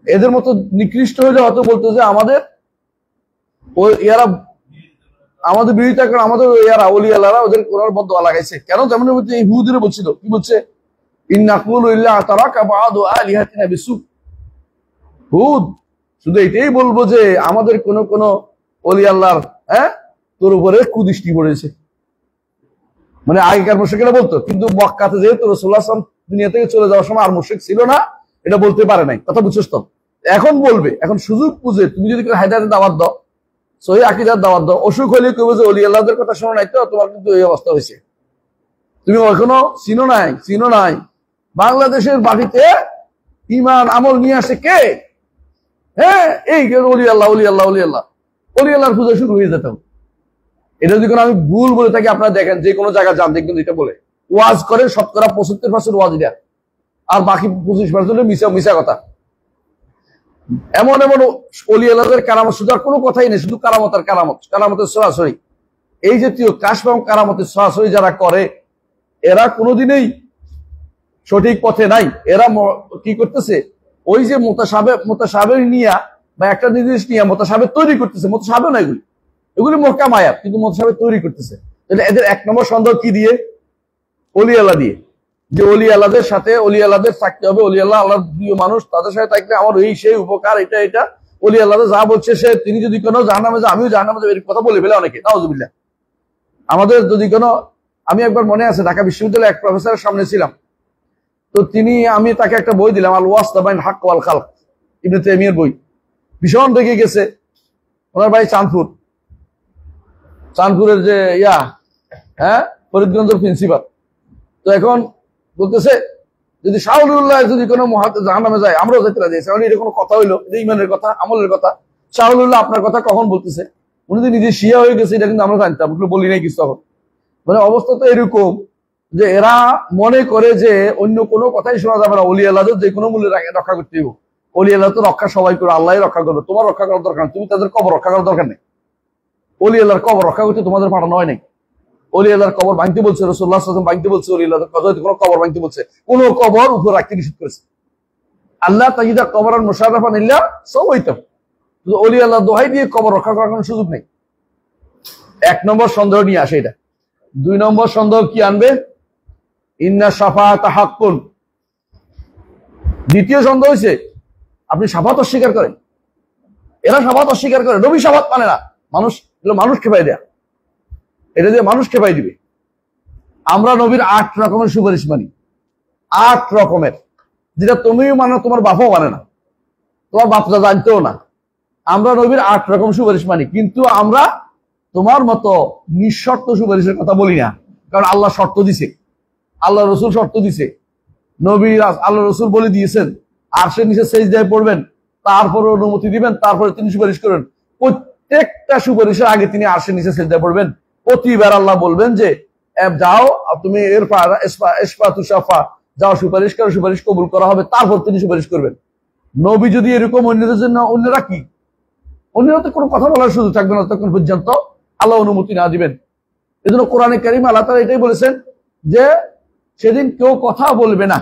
Speaker 1: এদের মতো নিকৃষ্ট হইলে হয়তো বলতো যে আমাদের ওই ইয়ারা আমাদের বিরোধিতা করে, আমাদের ইয়ারা ওলি আল্লাহরা ওদের কোরআন বদদুয়া লাগাইছে। কেন? যেমন ইহুদিরা বলছিল, কি বলছে? ইন্নাকুলু ইল্লা তারাকা বাদু আলিহাতিনা বিসু। হুদ শুধু এটাই বলবো যে আমাদের কোন কোন ওলি আল্লাহর, হ্যাঁ, তোর উপরে কুদৃষ্টি পড়েছে। মানে আগেকার মুশরিকরা বলতো, কিন্তু মক্কাতে যেহেতু রাসূলুল্লাহ সাল্লাল্লাহু আলাইহি ওয়াসাল্লাম দুনিয়া থেকে চলে যাওয়ার সময় আর মুশরিক ছিল না, এটা বলতে পারে নাই। কথা বুঝছস তো? এখন বলবে, এখন সুযোগ বুঝে তুমি যদি হায়দারের দাওয়াত দাও, সহি আকীদার দাওয়াত দাও, অসুখ হলে কইবে যে ওলি আল্লাহদের কথা শোনো নাই, তো তোমার কিন্তু এই অবস্থা হয়েছে। তুমি এখনো চিনো নাই। বাংলাদেশের বাড়িতে ঈমান আমল নিয়ে আসে কে? হ্যাঁ, এই ওলি আল্লাহ, ওলি আল্লাহ, ওলি আল্লাহ, ওলি আল্লাহর পূজা শুরু হয়ে যেত। এটা যদি কোনো আমি ভুল বলে থাকি, আপনারা দেখেন যে কোনো জায়গায় যান দেখবেন এটা বলে ওয়াজ করে, শতকরা 75% ওয়াজ এটা, আর বাকি 25% মিশা কথা। এমন এমন ওলি আল্লাহদের কারামত, শুধু আর কোনো কথাই নেই, শুধু কারামত আর কারামত, কারামতের সরাসরি। এই জাতীয় কাশফ এবং কারামতের সরাসরি যারা করে এরা কোনোদিনই সঠিক পথে নাই। এরা কি করতেছে? ওই যে মোতাসাবেহ নিয়া বা একটা নির্দেশ নিয়ে মোতাসাবেহ তৈরি করতেছে। মোতাসাবেহ না এগুলি মুহকাম আয়াত, কিন্তু মোতাসাবেহ তৈরি করতেছে। এদের এক নম্বর সন্দেহ কি দিয়ে? ওলি আল্লাহ দিয়ে, যে ওলি আল্লাহদের সাথে ওলি আল্লাহদের থাকতে হবে, ওলি আল্লাহ আল্লাহর প্রিয় মানুষ, তাদের সাথে থাকলে আমার এই সেই উপকার, এটা ওলি আল্লাহদের যা বলছে সে, তিনি যদি কোনো জাহান্নামে যায় আমিও জাহান্নামে যাবো, এর কথা বলে ফেলে অনেকে। নাউযুবিল্লাহ। আমাদের যদি কোনো, আমি একবার মনে আছে ঢাকা বিশ্ববিদ্যালয়ে এক প্রফেসরের সামনে ছিলাম, তো আমি তাকে একটা বই দিলাম, আল ওয়াসতা বাইন হাক্ক ওয়াল খালক, ইবনে তাইমিয়ার বই। ভীষণ রেগে গেছে। ওনার বাড়ি চাঁদপুরের যে হ্যাঁ, ফরিদগঞ্জের প্রিন্সিপাল। তো এখন বলতেছে যদি শাহ ওলিউল্লাহ যদি কোনো জাহান্নামে যায় আমরাও যেতে রাজি আছি। এটা কোনো কথা হইলো? এটা ইমানের কথা, আমলের কথা। শাহ ওলিউল্লাহ আপনার কথা কখন বলতেছে? উনি যদি নিজে শিয়া হয়ে গেছে এটা কিন্তু আমরা জানতাম, বলি নাই কিছু তখন। মানে অবস্থা তো এরকম যে এরা মনে করে যে অন্য কোনো কথাই শোনা যাবে না, ওলি আল্লাহদের যে কোনো মূল্যে রক্ষা করতে হবে। ওলি আল্লাহ তো রক্ষা সবাই করে, আল্লাহ রক্ষা করবে, তোমার রক্ষা করার দরকার, তুমি তাদের কবর রক্ষা করার দরকার নেই। ওলি আল্লাহর কবর রক্ষা করতে তোমাদের পাঠানো হয় নাই। ওলি আল্লাহর কবর ভাঙতে বলছে রাসূলুল্লাহ সাল্লাল্লাহু আলাইহি ওয়াসাল্লাম, ভাঙতে বলছে। ওলি আল্লাহর কোনো কবর ভাঙতে বলছে, কোন কবর উপর রাখতে নিষেধ করেছে। আল্লাহ তাজিদা কবরান মুশাররাফান ইল্লা সাওয়াইতাহু, ওলি আল্লাহ দোহাই দিয়ে কবর রক্ষা করার কোনো সুযোগ নেই। এক নম্বর সন্দেহ নিয়ে আসে এটা। দুই নম্বর সন্দেহ কি আনবে? ইন্না শাফাআতা হাক্কুন। দ্বিতীয় সন্দেহ হয়েছে আপনি শাফাত অস্বীকার করেন। এরা শাফাত অস্বীকার করে, নবী শাফাত মানে না। মানুষ খেপাই দেয়া, এটা দিয়ে মানুষ খেপাই দিবে। আমরা নবীর 8 রকমের সুপারিশ মানি, 8 রকমের, যেটা তুমিও মানো, তোমার বাপও মানে না, তোমার বাপটা জানতেও না। আমরা নবীর 8 রকম সুপারিশ মানি, কিন্তু আমরা তোমার মতো নিঃশর্ত সুপারিশের কথা বলি না। কারণ আল্লাহ শর্ত দিছে, আল্লাহ রসুল শর্ত দিছে, নবী আল্লাহ রসুল বলে দিয়েছেন আরশের নিচে সিজদায় পড়বেন, তারপরে অনুমতি দিবেন, তারপরে তিনি সুপারিশ করবেন। প্রত্যেকটা সুপারিশের আগে তিনি আরশের নিচে সিজদায় পড়বেন। প্রতিবার আল্লাহ বলবেন যে যাও তুমি যাও সুপারিশ করো, সুপারিশ কবুল করা হবে, তারপর তিনি সুপারিশ করবেন। নবী যদি এরকম অন্যদের জন্য, অন্যরা কি? অন্যরা তো কোনো কথা বলার সুযোগ থাকবে না ততক্ষণ পর্যন্ত আল্লাহ অনুমতি না দিবেন। এই জন্য কোরআনে কারীম আল্লাহ তাআলা এটাই বলেছেন যে সেদিন কেউ কথা বলবে না,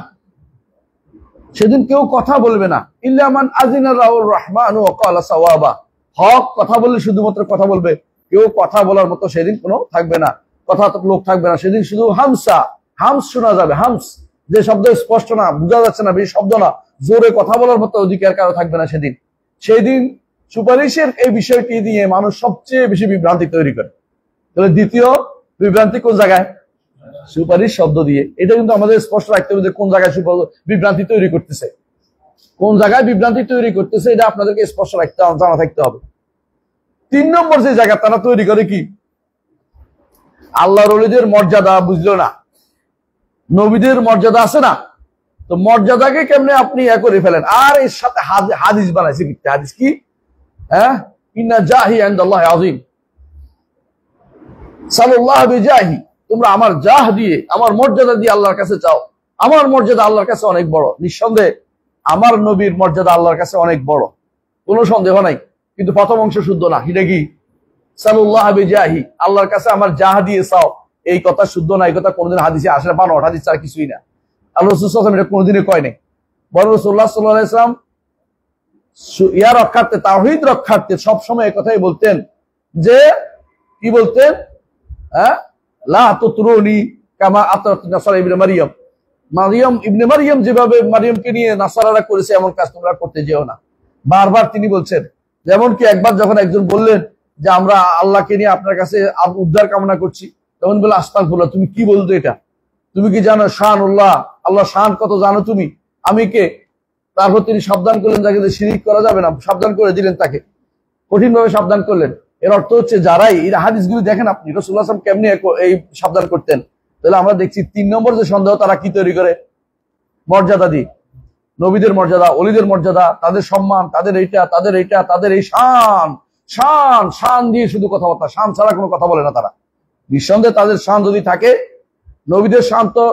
Speaker 1: সেদিন কেউ কথা বলবে না। ইল্লা মান আযিনা লাহুর রহমান ওয়া ক্বালা সাওয়াবা, হক কথা বললে শুধুমাত্র কথা বলবে, কেউ কথা বলার মতো সেদিন কোনো থাকবে না, কথা লোক থাকবে না। সেদিন শুধু হামসা, হামস শোনা যাবে, হামস, যে শব্দ স্পষ্ট না, বোঝা যাচ্ছে না, বেশি শব্দ না, জোরে কথা বলার মতো অধিকার কারো থাকবে না সেদিন। সেদিন সুপারিশের এই বিষয়টি নিয়ে মানুষ সবচেয়ে বেশি বিভ্রান্তি তৈরি করে। তাহলে দ্বিতীয় বিভ্রান্তি কোন জায়গায়? সুপারিশ শব্দ দিয়ে। এটা কিন্তু আমাদের স্পষ্ট রাখতে হবে যে কোন জায়গায় বিভ্রান্তি তৈরি করতেছে, কোন জায়গায় বিভ্রান্তি তৈরি করতেছে, এটা আপনাদেরকে স্পষ্ট রাখতে জানা থাকতে হবে। 3 নম্বর যে জায়গা তারা তৈরি করে কি, আল্লাহর ওলিদের মর্যাদা বুঝলো না, নবীদের মর্যাদা আছে না, তো মর্যাদাকে কেমনে আপনি করে ফেলেন, আর এর সাথে হাদিস বানাইছে। হাদিস কি? হ্যাঁ, ইন্না জাহি ইনদাল্লাহি আযীম, সাল্লাল্লাহু বিজাহি, তোমরা আমার জাহ দিয়ে, আমার মর্যাদা দিয়ে আল্লাহর কাছে চাও। আমার মর্যাদা আল্লাহর কাছে অনেক বড়, নিঃসন্দেহে আমার নবীর মর্যাদা আল্লাহর কাছে অনেক বড়, কোনো সন্দেহ নাই। কিন্তু প্রথম অংশ শুদ্ধ না। এটা কি? সাল্লাল্লাহু বিজাহি, আল্লাহর কাছে আমার জাহ দিয়ে চাও, এই কথা শুদ্ধ না। এই কথা কোনদিন হাদিসে আসে না, বানোয়াট হাদিস ছাড়া কিছুই না। আল্লাহ রাসূল সাল্লাল্লাহু আলাইহি ওয়াসাল্লাম এটা কোনদিনই কয় নাই। বরং রাসূলুল্লাহ সাল্লাল্লাহু আলাইহি ওয়াসাল্লাম ইয়া রক্ষার্থে, তাওহীদ রক্ষার্থে সবসময় এই কথাই বলতেন, যে কি বলতেন? হ্যাঁ, লা তুতরুনি কামা আতাত নাসারা ইবনে মারইয়াম, মারইয়াম ইবনে মারইয়াম যেভাবে মারইয়ামকে নিয়ে নাসারারা করেছে, এমন কাজ তোমরা করতে যেও না। বারবার তিনি বলছেন। যেমন কি একবার যখন একজন বললেন যে আমরা আল্লাহকে নিয়ে আপনার কাছে উদ্ধার কামনা করছি, তখন বলে আস্তাগফিরুল্লাহ, তুমি কি বলতো এটা? তুমি কি জানো শানুল্লাহ, আল্লাহ শান কত জানো তুমি? আমি কে? তারপর তিনি সাবধান করলেন যাকে শিরিক করা যাবে না, সাবধান করে দিলেন, তাকে কঠিনভাবে সাবধান করলেন। এর অর্থ হচ্ছে যারাই এই হাদিসগুলি দেখেন আপনি, রাসূলুল্লাহ সাল্লাল্লাহু আলাইহি ওয়াসাল্লাম কেমনি এই সাবধান করতেন, তাহলে আমরা দেখছি 3 নম্বর যে সন্দেহ, তারা কি তৈরি করে? মর্যাদা দিয়ে, নবীদের মর্যাদা, ওলিদের মর্যাদা, তাদের সম্মান, তাদের এইটা, তাদের এইটা, তাদের এই শান, শান শান দিয়ে শুধু কথাবার্তা, শান ছাড়া কোনো কথা বলে না তারা। নিঃসন্দেহে তাদের শান যদি থাকে, নবীদের শান তো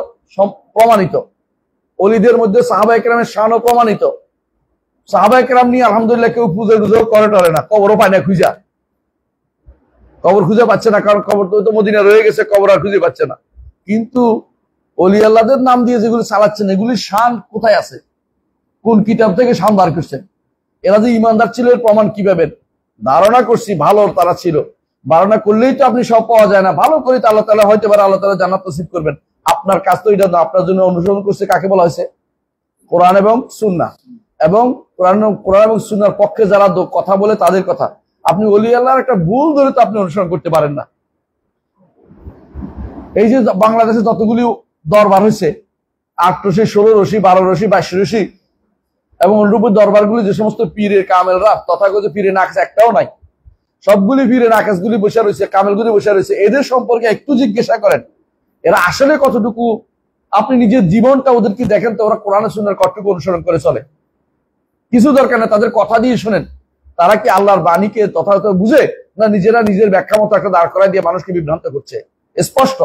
Speaker 1: প্রমাণিত, ওলিদের মধ্যে সাহাবায়ে কেরামের শানও প্রমাণিত। সাহাবায়ে কেরাম নিয়ে আলহামদুলিল্লাহ কেউ পুজো টুজো করে টরে না, কবরও পায় না খুঁজা, কবর খুঁজে পাচ্ছে না, কারণ কবর তো মদিনা রয়ে গেছে, কবর আর খুঁজে পাচ্ছে না। কিন্তু ওলি আল্লাহদের নাম দিয়ে যেগুলি চালাচ্ছেন, এগুলির শান কোথায় আছে? কোন কিতাব থেকে শান বার করছেন? এরা যে ইমানদার ছিল এর প্রমাণ কি পাবেন? ধারণা করছি ভালো তারা ছিল, ধারণা করলেই তো আপনি সব পাওয়া যায় না, ভালো করে তো আল্লাহ তাআলা হয়তো পারে, আল্লাহ তাআলা জান্নাত নসিব করবেন। আপনার কাজ তো এটা না। আপনার জন্য অনুসরণ করছে কাকে বলা হয়েছে? কোরআন এবং সুন্নাহ। এবং কোরআন এবং সুন্নাহর পক্ষে যারা কথা বলে তাদের কথা। আপনি ওলি আল্লাহর একটা ভুল ধরে তো আপনি অনুসরণ করতে পারেন না। এই যে বাংলাদেশে যতগুলি দরবার হয়েছে, 8 রশি, 16 রশি, 12 রশি, 22 রশি, এবং অনুরূপ দরবারগুলি, যে সমস্ত পীরের কামেলরা, তথাগত পীরে নাকাশ একটাও নাই, সবগুলি পীরে নাকাশগুলি বসে রয়েছে, কামেলগুলি বসে রয়েছে। এদের সম্পর্কে একটু জিজ্ঞাসা করেন, এরা আসলে কতটুকু, আপনি নিজের জীবনটা ওদেরকে দেখেন তো, ওরা কোরআন সুন্নাহর কতটুকু অনুসরণ করে চলে। কিছু দরকার না, তাদের কথা দিয়ে শুনেন, তারা কি আল্লাহর বাণীকে তথাযথ বুঝে, না নিজেরা নিজের ব্যাখ্যা মতো একটা দাঁড় করায় দিয়ে মানুষকে বিভ্রান্ত করছে? স্পষ্ট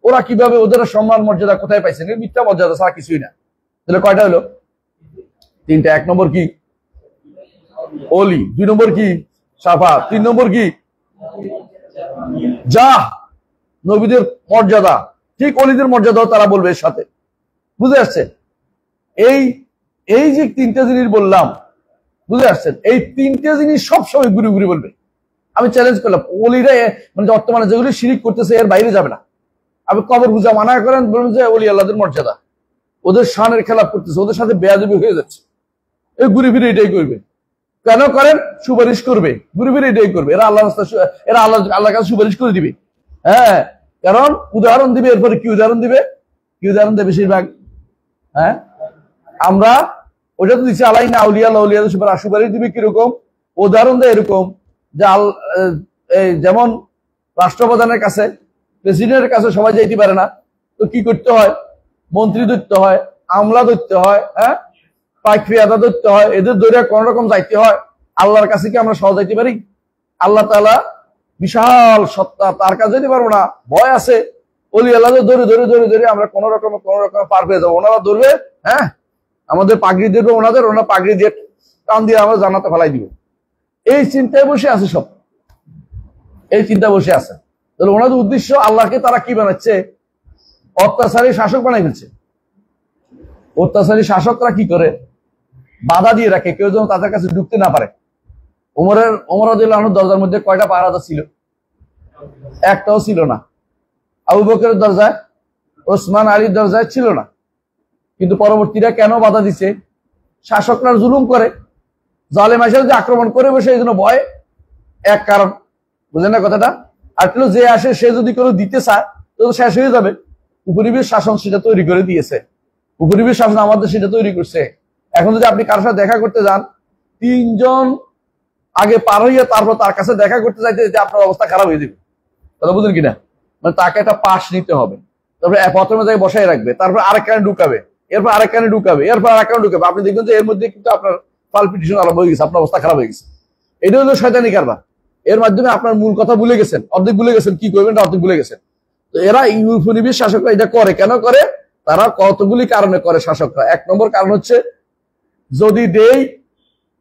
Speaker 1: ওরা কিভাবে, ওদের সম্মান মর্যাদা কোথায় পাইছেন? মিথ্যা মর্যাদা ছাড়া কিছুই না। তাহলে কয়টা হলো? 3টা। 1 নম্বর কি? ওলি। 2 নম্বর কি? শাফাআত। 3 নম্বর কি? জাহ, নবীদের মর্যাদা। ঠিক ওলিদের মর্যাদাও তারা বলবে এর সাথে। বুঝে আসছে? এই যে 3টা জিনিস বললাম, বুঝে আসছেন? এই 3টে জিনিস সবসময় ঘুরে ঘুরে বলবে। আমি চ্যালেঞ্জ করলাম, ওলিরা মানে বর্তমানে যেগুলি শিরিক করতেছে এর বাইরে যাবে না। আপনি কবর পূজা মানা করেন, বলুন যে ওলি আল্লাহদের মর্যাদা, ওদের শানের খেলাপ করতেছে, ওদের সাথে বেয়াদবি হয়ে যাচ্ছে, এই ঘুরে ফিরে এটাই করবে। কেন করেন? সুপারিশ করবে, ঘুরে ফিরে এটাই করবে। এরা এরা আল্লাহর কাছে সুপারিশ করে দিবে। হ্যাঁ, কারণ উদাহরণ দিবে, এরপরে কি উদাহরণ দিবে? কি উদাহরণ দেবে বেশিরভাগ? হ্যাঁ, আমরা ওটা তো দিচ্ছি আলাইনা আউলিয়া আউলিয়া সুপারিশ দিবে কিরকম? উদাহরণ দেয় এরকম যে যেমন রাষ্ট্রপ্রধানের কাছে, প্রেসিডেন্টের কাছে সবাই যাইতে পারে না, তো কি করতে হয়? মন্ত্রী ধরতে হয়, আমলা ধরতে হয়, হ্যাঁ, পাইক্রিয়াদা ধরতে হয়, এদের ধরে কোন রকম যাইতে হয়। আল্লাহর কাছে কি আমরা সহজ যাইতে পারি? আল্লাহ তাআলা বিশাল সত্তা, তার কাছে যেতে পারবো না, ভয় আছে। ওলি আল্লাহদের ধরে ধরে ধরে ধরে আমরা কোন রকম পার পেয়ে যাবো। ওনারা ধরবে, হ্যাঁ, আমাদের পাগড়ি দেবে ওনাদের, ওনারা পাগড়ি দিয়ে টান দিয়ে আমরা জান্নাতে ফেলাই দিব। এই চিন্তায় বসে আছে সব, এই চিন্তা বসে আছে। তাহলে ওনাদের উদ্দেশ্য, আল্লাহকে তারা কি বানাচ্ছে? অত্যাচারী শাসক বানাই ফেলছে। অত্যাচারী শাসকরা কি করে, বাধা দিয়ে রাখে, কেউ যেন তাদের কাছে ঢুকতে না পারে। ওমর রাদিয়াল্লাহু আনহুর দরজার মধ্যে কয়টা পাহারাদার ছিল? একটাও ছিল না। আবু বকরের দরজায়, ওসমান আলীর দরজায় ছিল না। কিন্তু পরবর্তীরা কেন বাধা দিছে? শাসকরা জুলুম করে, জালেম এসে যে আক্রমণ করে বসে, এই জন্য ভয় এক কারণ, বুঝলেন না কথাটা? আর যে আসে সে যদি কোনো দিতে চায় তো শেষ হয়ে যাবে। উপরিবেশ শাসন সেটা তৈরি করে দিয়েছে, উপরিবেশ শাসন আমাদের সেটা তৈরি করছে। এখন যদি আপনি কারোর সাথে দেখা করতে যান, 3 জন আগে পার হইয়া তারপর তার কাছে দেখা করতে যাইতে যেতে আপনার অবস্থা খারাপ হয়ে যাবে। কথা বুঝলেন কিনা? মানে তাকে একটা পাস নিতে হবে, তারপরে প্রথমে তাকে বসাই রাখবে, তারপর আরেক কানে ঢুকাবে, এরপর আরেক কানে ঢুকাবে, এরপর আরেক কানে ঢুকাবে। আপনি দেখবেন যে এর মধ্যে কিন্তু আপনার পালপিটেশন আরম্ভ হয়ে গেছে, আপনার অবস্থা খারাপ হয়ে গেছে। এটা হলো শয়তানি কারবার। এর মাধ্যমে আপনার মূল কথা ভুলে গেছেন, অর্ধেক ভুলে গেছেন, কি করবেন অর্ধেক ভুলে গেছেন। তো এরা উপনিবেশ শাসকরা এটা করে কেন করে? তারা কতগুলি কারণে করে শাসকরা। 1 নম্বর কারণ হচ্ছে যদি দেই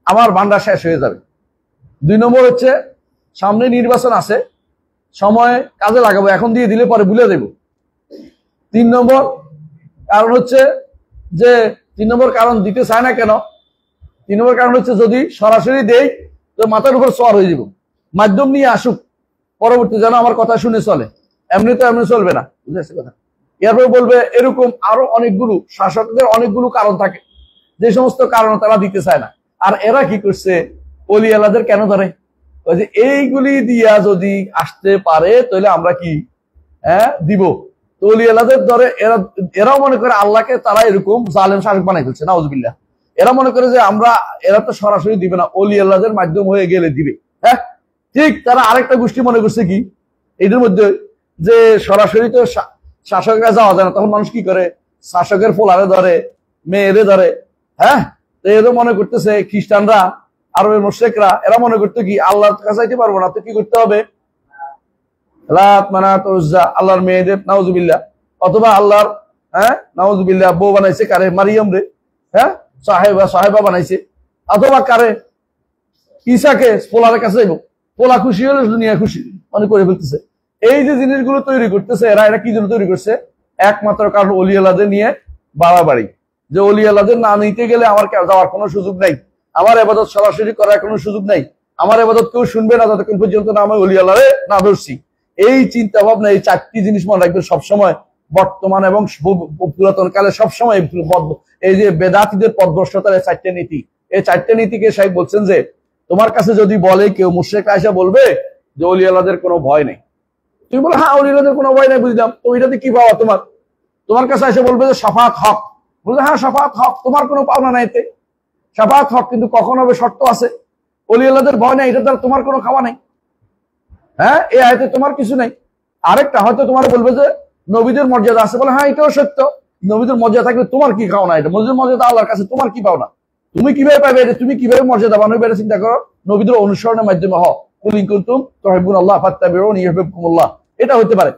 Speaker 1: আমার ভান্ডার শেষ হয়ে যাবে। 2 নম্বর হচ্ছে সামনে নির্বাচন আছে, সময় কাজে লাগাবো, এখন দিয়ে দিলে পরে ভুলে দেব। 3 নম্বর কারণ হচ্ছে যে 3 নম্বর কারণ দিতে চায় না কেন? 3 নম্বর কারণ হচ্ছে যদি সরাসরি দেই তো মাথার উপর সওয়ার হয়ে যাব, মাধ্যম নিয়ে আসুক, পরবর্তী যেন আমার কথা শুনে চলে। এমনি তো এমনি চলবে না, বুঝেছে কথা? এরপর বলবে এরকম আরো অনেকগুলো, শাসকদের অনেকগুলো কারণ থাকে, যে সমস্ত কারণ তারা দিতে চায় না। আর এরা কি করছে? ওলি আল্লাহদের কেন ধরে? ওই যে এইগুলি দিয়া যদি আসতে পারে তাহলে আমরা কি দিব। তো ওলি আল্লাহদের ধরে এরাও মনে করে আল্লাহকে তারা এরকম জালেম শাসক বানাই ফেলছে, নাউজুবিল্লাহ। এরা মনে করে যে এরা তো সরাসরি দিবে না, ওলি আল্লাহদের মাধ্যম হয়ে গেলে দিবে। হ্যাঁ, ঠিক তারা আরেকটা গোষ্ঠী মনে করছে কি এদের মধ্যে, যে সরাসরি তো শাসকরা যাওয়া যায় না, তখন মানুষ কি করে? শাসকের পোলারে ধরে, মেয়েরে ধরে। হ্যাঁ, তো এরা মনে করতেছে খ্রিস্টানরা, আরবের মুশরিকরা, এরা মনে করতে কি আল্লাহর কাছে যাইতে পারবো না, তো কি করতে হবে? লাত, মানাত, উজ্জা, আল্লাহর মেয়েদের, নাউজুবিল্লাহ, অথবা আল্লাহর নাউজুবিল্লাহ বউ বানাইছে কারে? মারিয়াম রে। হ্যাঁ, সাহেবা বানাইছে। অথবা কারে? ঈসাকে পোলারের কাছে যাইব, পোলা খুশি হলে দুনিয়া খুশি মনে করে ফেলতেছে। এই যে জিনিসগুলো তৈরি করতেছে এরা কি জন্য তৈরি করছে? একমাত্র কারণ ওলি আল্লাহদের নিয়ে বাড়াবাড়ি, যে ওলি আল্লাহদের না নিতে গেলে আমার যাওয়ার কোনো সুযোগ নাই, আমার ইবাদত সরাসরি করার কোনো সুযোগ নাই, আমার ইবাদত কেউ শুনবে না যতক্ষণ পর্যন্ত না আমি ওলি আল্লাহরে না ধরছি। এই চিন্তা ভাবনা, এই 4টি জিনিস মনে রাখবেন সবসময়, বর্তমান এবং পুরাতন কালে সবসময়। এই যে বেদাতীদের পথভ্রষ্টতার এই 4টে নীতি, এই 4টে নীতিকে সাহেব বলছেন যে তোমার কাছে যদি বলে কেউ, মুশরিক আয়েশা বলবে যে ওলি আল্লাহদের কোনো ভয় নেই, তুমি বলো হ্যাঁ ওলি আল্লাহদের কোনো ভয় নেই, বুঝলাম, তো ওইটাতে কি পাওয়া তোমার কাছে এসে বলবে যে শাফাআত হক, বলবে হ্যাঁ শাফাআত হক, তোমার কোনো পাওনা নাই এতে, শাফাআত হক, কিন্তু কখন হবে শর্ত আছে। ওলি আল্লাহদের ভয় নেই, এটা দ্বারা তোমার কোনো খাওয়া নেই। হ্যাঁ, এই আয়াতে তোমার কিছু নেই। আরেকটা হয়তো তোমার বলবে যে নবীদের মর্যাদা আছে, বলে হ্যাঁ এটাও সত্য, নবীদের মর্যাদা থাকলে তোমার কি খাওয়া না? এটা নবীদের মর্যাদা আল্লাহর কাছে, তোমার কি পাও না? তুমি কিভাবে পাবে এটা? তুমি কিভাবে মর্যাদা বানাবে এটা চিন্তা করো। নবীদের অনুসরণের মাধ্যমে কুল ইন কুনতুম তুহিব্বুনাল্লাহ ফাত্তাবিউনি ইউহিব্বুকুমুল্লাহ, এটা হতে পারে।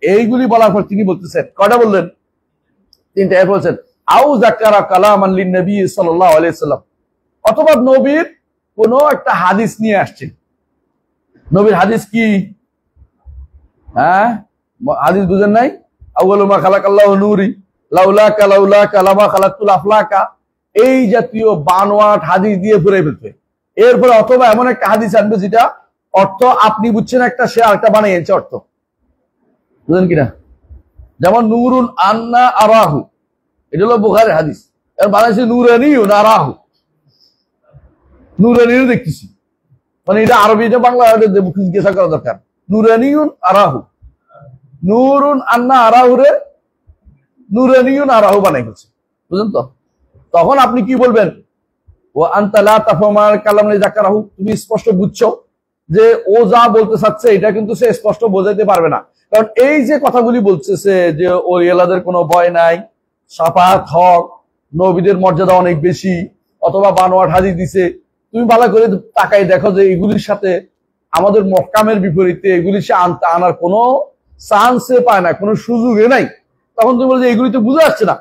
Speaker 1: এইগুলি বলার পর তিনি বলতেছেন, কয়টা বললেন? 3টা। এর বলছেন আউ যাকারা কালামান লিন নবী সাল্লাল্লাহু আলাইহি সাল্লাম, অথবা নবীর কোন একটা হাদিস নিয়ে আসছে। নবীর হাদিস কি? হাদিস বুঝেন নাই? আউয়ালু মা খালাকাল্লাহু নূরি লাউলাকা লাউলাকা লামা খালাকতুল আফলাকা, এই জাতীয় বানোয়াট হাদিস দিয়ে ঘুরে ফেলতে। এরপরে অথবা এমন একটা হাদিস আনবে যেটা অর্থ আপনি বুঝছেন একটা, সে আরেকটা বানিয়েছে অর্থ, বুঝলেন কিনা? যেমন নুরুন আন্না আরাহু, এটা হলো বুখারীর হাদিস, এর বানাইছে নুরানিউন আরাহু, নুরানিও দেখতেছি, মানে এটা আরবি, এটা বাংলা জিজ্ঞাসা করা দরকার। নুরানিউন আরাহু, নুরুন আন্না আরাহু রে নুরানিউন আরাহু বানাই ফেলছে, বুঝলেন তো? তখন আপনি কি বলবেন? ও আনতা লা তাফহামুল কালাম যাকারাহু, তুমি স্পষ্ট বুঝছো যে ও যা বলতে চাচ্ছে এটা কিন্তু সে স্পষ্ট বোঝাইতে পারবে না। কারণ এই যে কথাগুলি বলতেছে যে ওলি আল্লাহদের কোনো ভয় নাই, শাফাআত হক, নবীদের মর্যাদা অনেক বেশি, অথবা বানোয়াট হাদিস দিছে, তুমি ভালো করে তাকাই দেখো যে এগুলির সাথে আমাদের মহকামের বিপরীতে এগুলি সে আনার কোনো চান্সে পায় না, কোনো সুযোগে নাই। তখন তুমি বলছো এগুলি তো বোঝা যাচ্ছে না।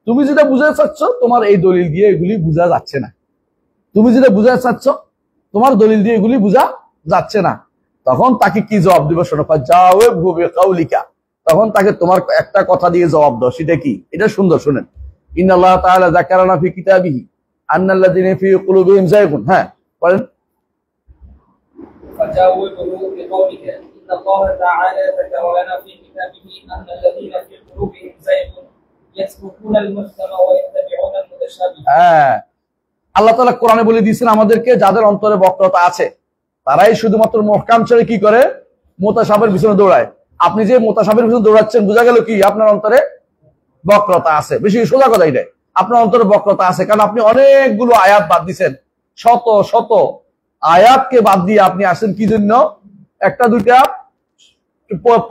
Speaker 1: তুমি যেটা বুঝাতে চাচ্ছ তোমার এই দলিল দিয়ে এগুলি বোঝা যাচ্ছে না, তুমি যেটা বুঝাতে চাচ্ছ তোমার দলিল দিয়ে এগুলি বোঝা যাচ্ছে না। তখন তাকে কি জবাব দিবে শোনো, যাও বিকাউলিকা, তখন তাকে তোমার একটা কথা দিয়ে জবাব দাও, সেটা কি? এটা সুন্দর, শুনেন। ইন্নাল্লাহ তাআলা যাকারানা ফি কিতাবিহি আন্নাল্লাযিনা ফি কুলুবিহিম যায়গুন। হ্যাঁ বলেন।
Speaker 2: فجاوبه بقولك إن الله تعالى ذكر لنا في كتابه أن الذين في قلوبهم زيغ يتركون المحكم ويتبعون المتشابه।
Speaker 1: আল্লাহ তাআলা কোরআনে বলে দিয়েছেন আমাদেরকে, যাদের অন্তরে বক্রতা আছে তারাই শুধুমাত্র মুহকাম ছেড়ে কি করে? মুতাশাবিহের পিছনে দৌড়ায়। আপনি যে মুতাশাবিহের পিছনে দৌড়াচ্ছেন, বোঝা গেল কি আপনার অন্তরে বক্রতা আছে। বেশি সোজা কথা এটাই, আপনার অন্তরে বক্রতা আছে, কারণ আপনি অনেকগুলো আয়াত বাদ দিচ্ছেন, শত শত আয়াতকে বাদ দিয়ে আপনি আসছেন কি জন্য? একটা দুইটা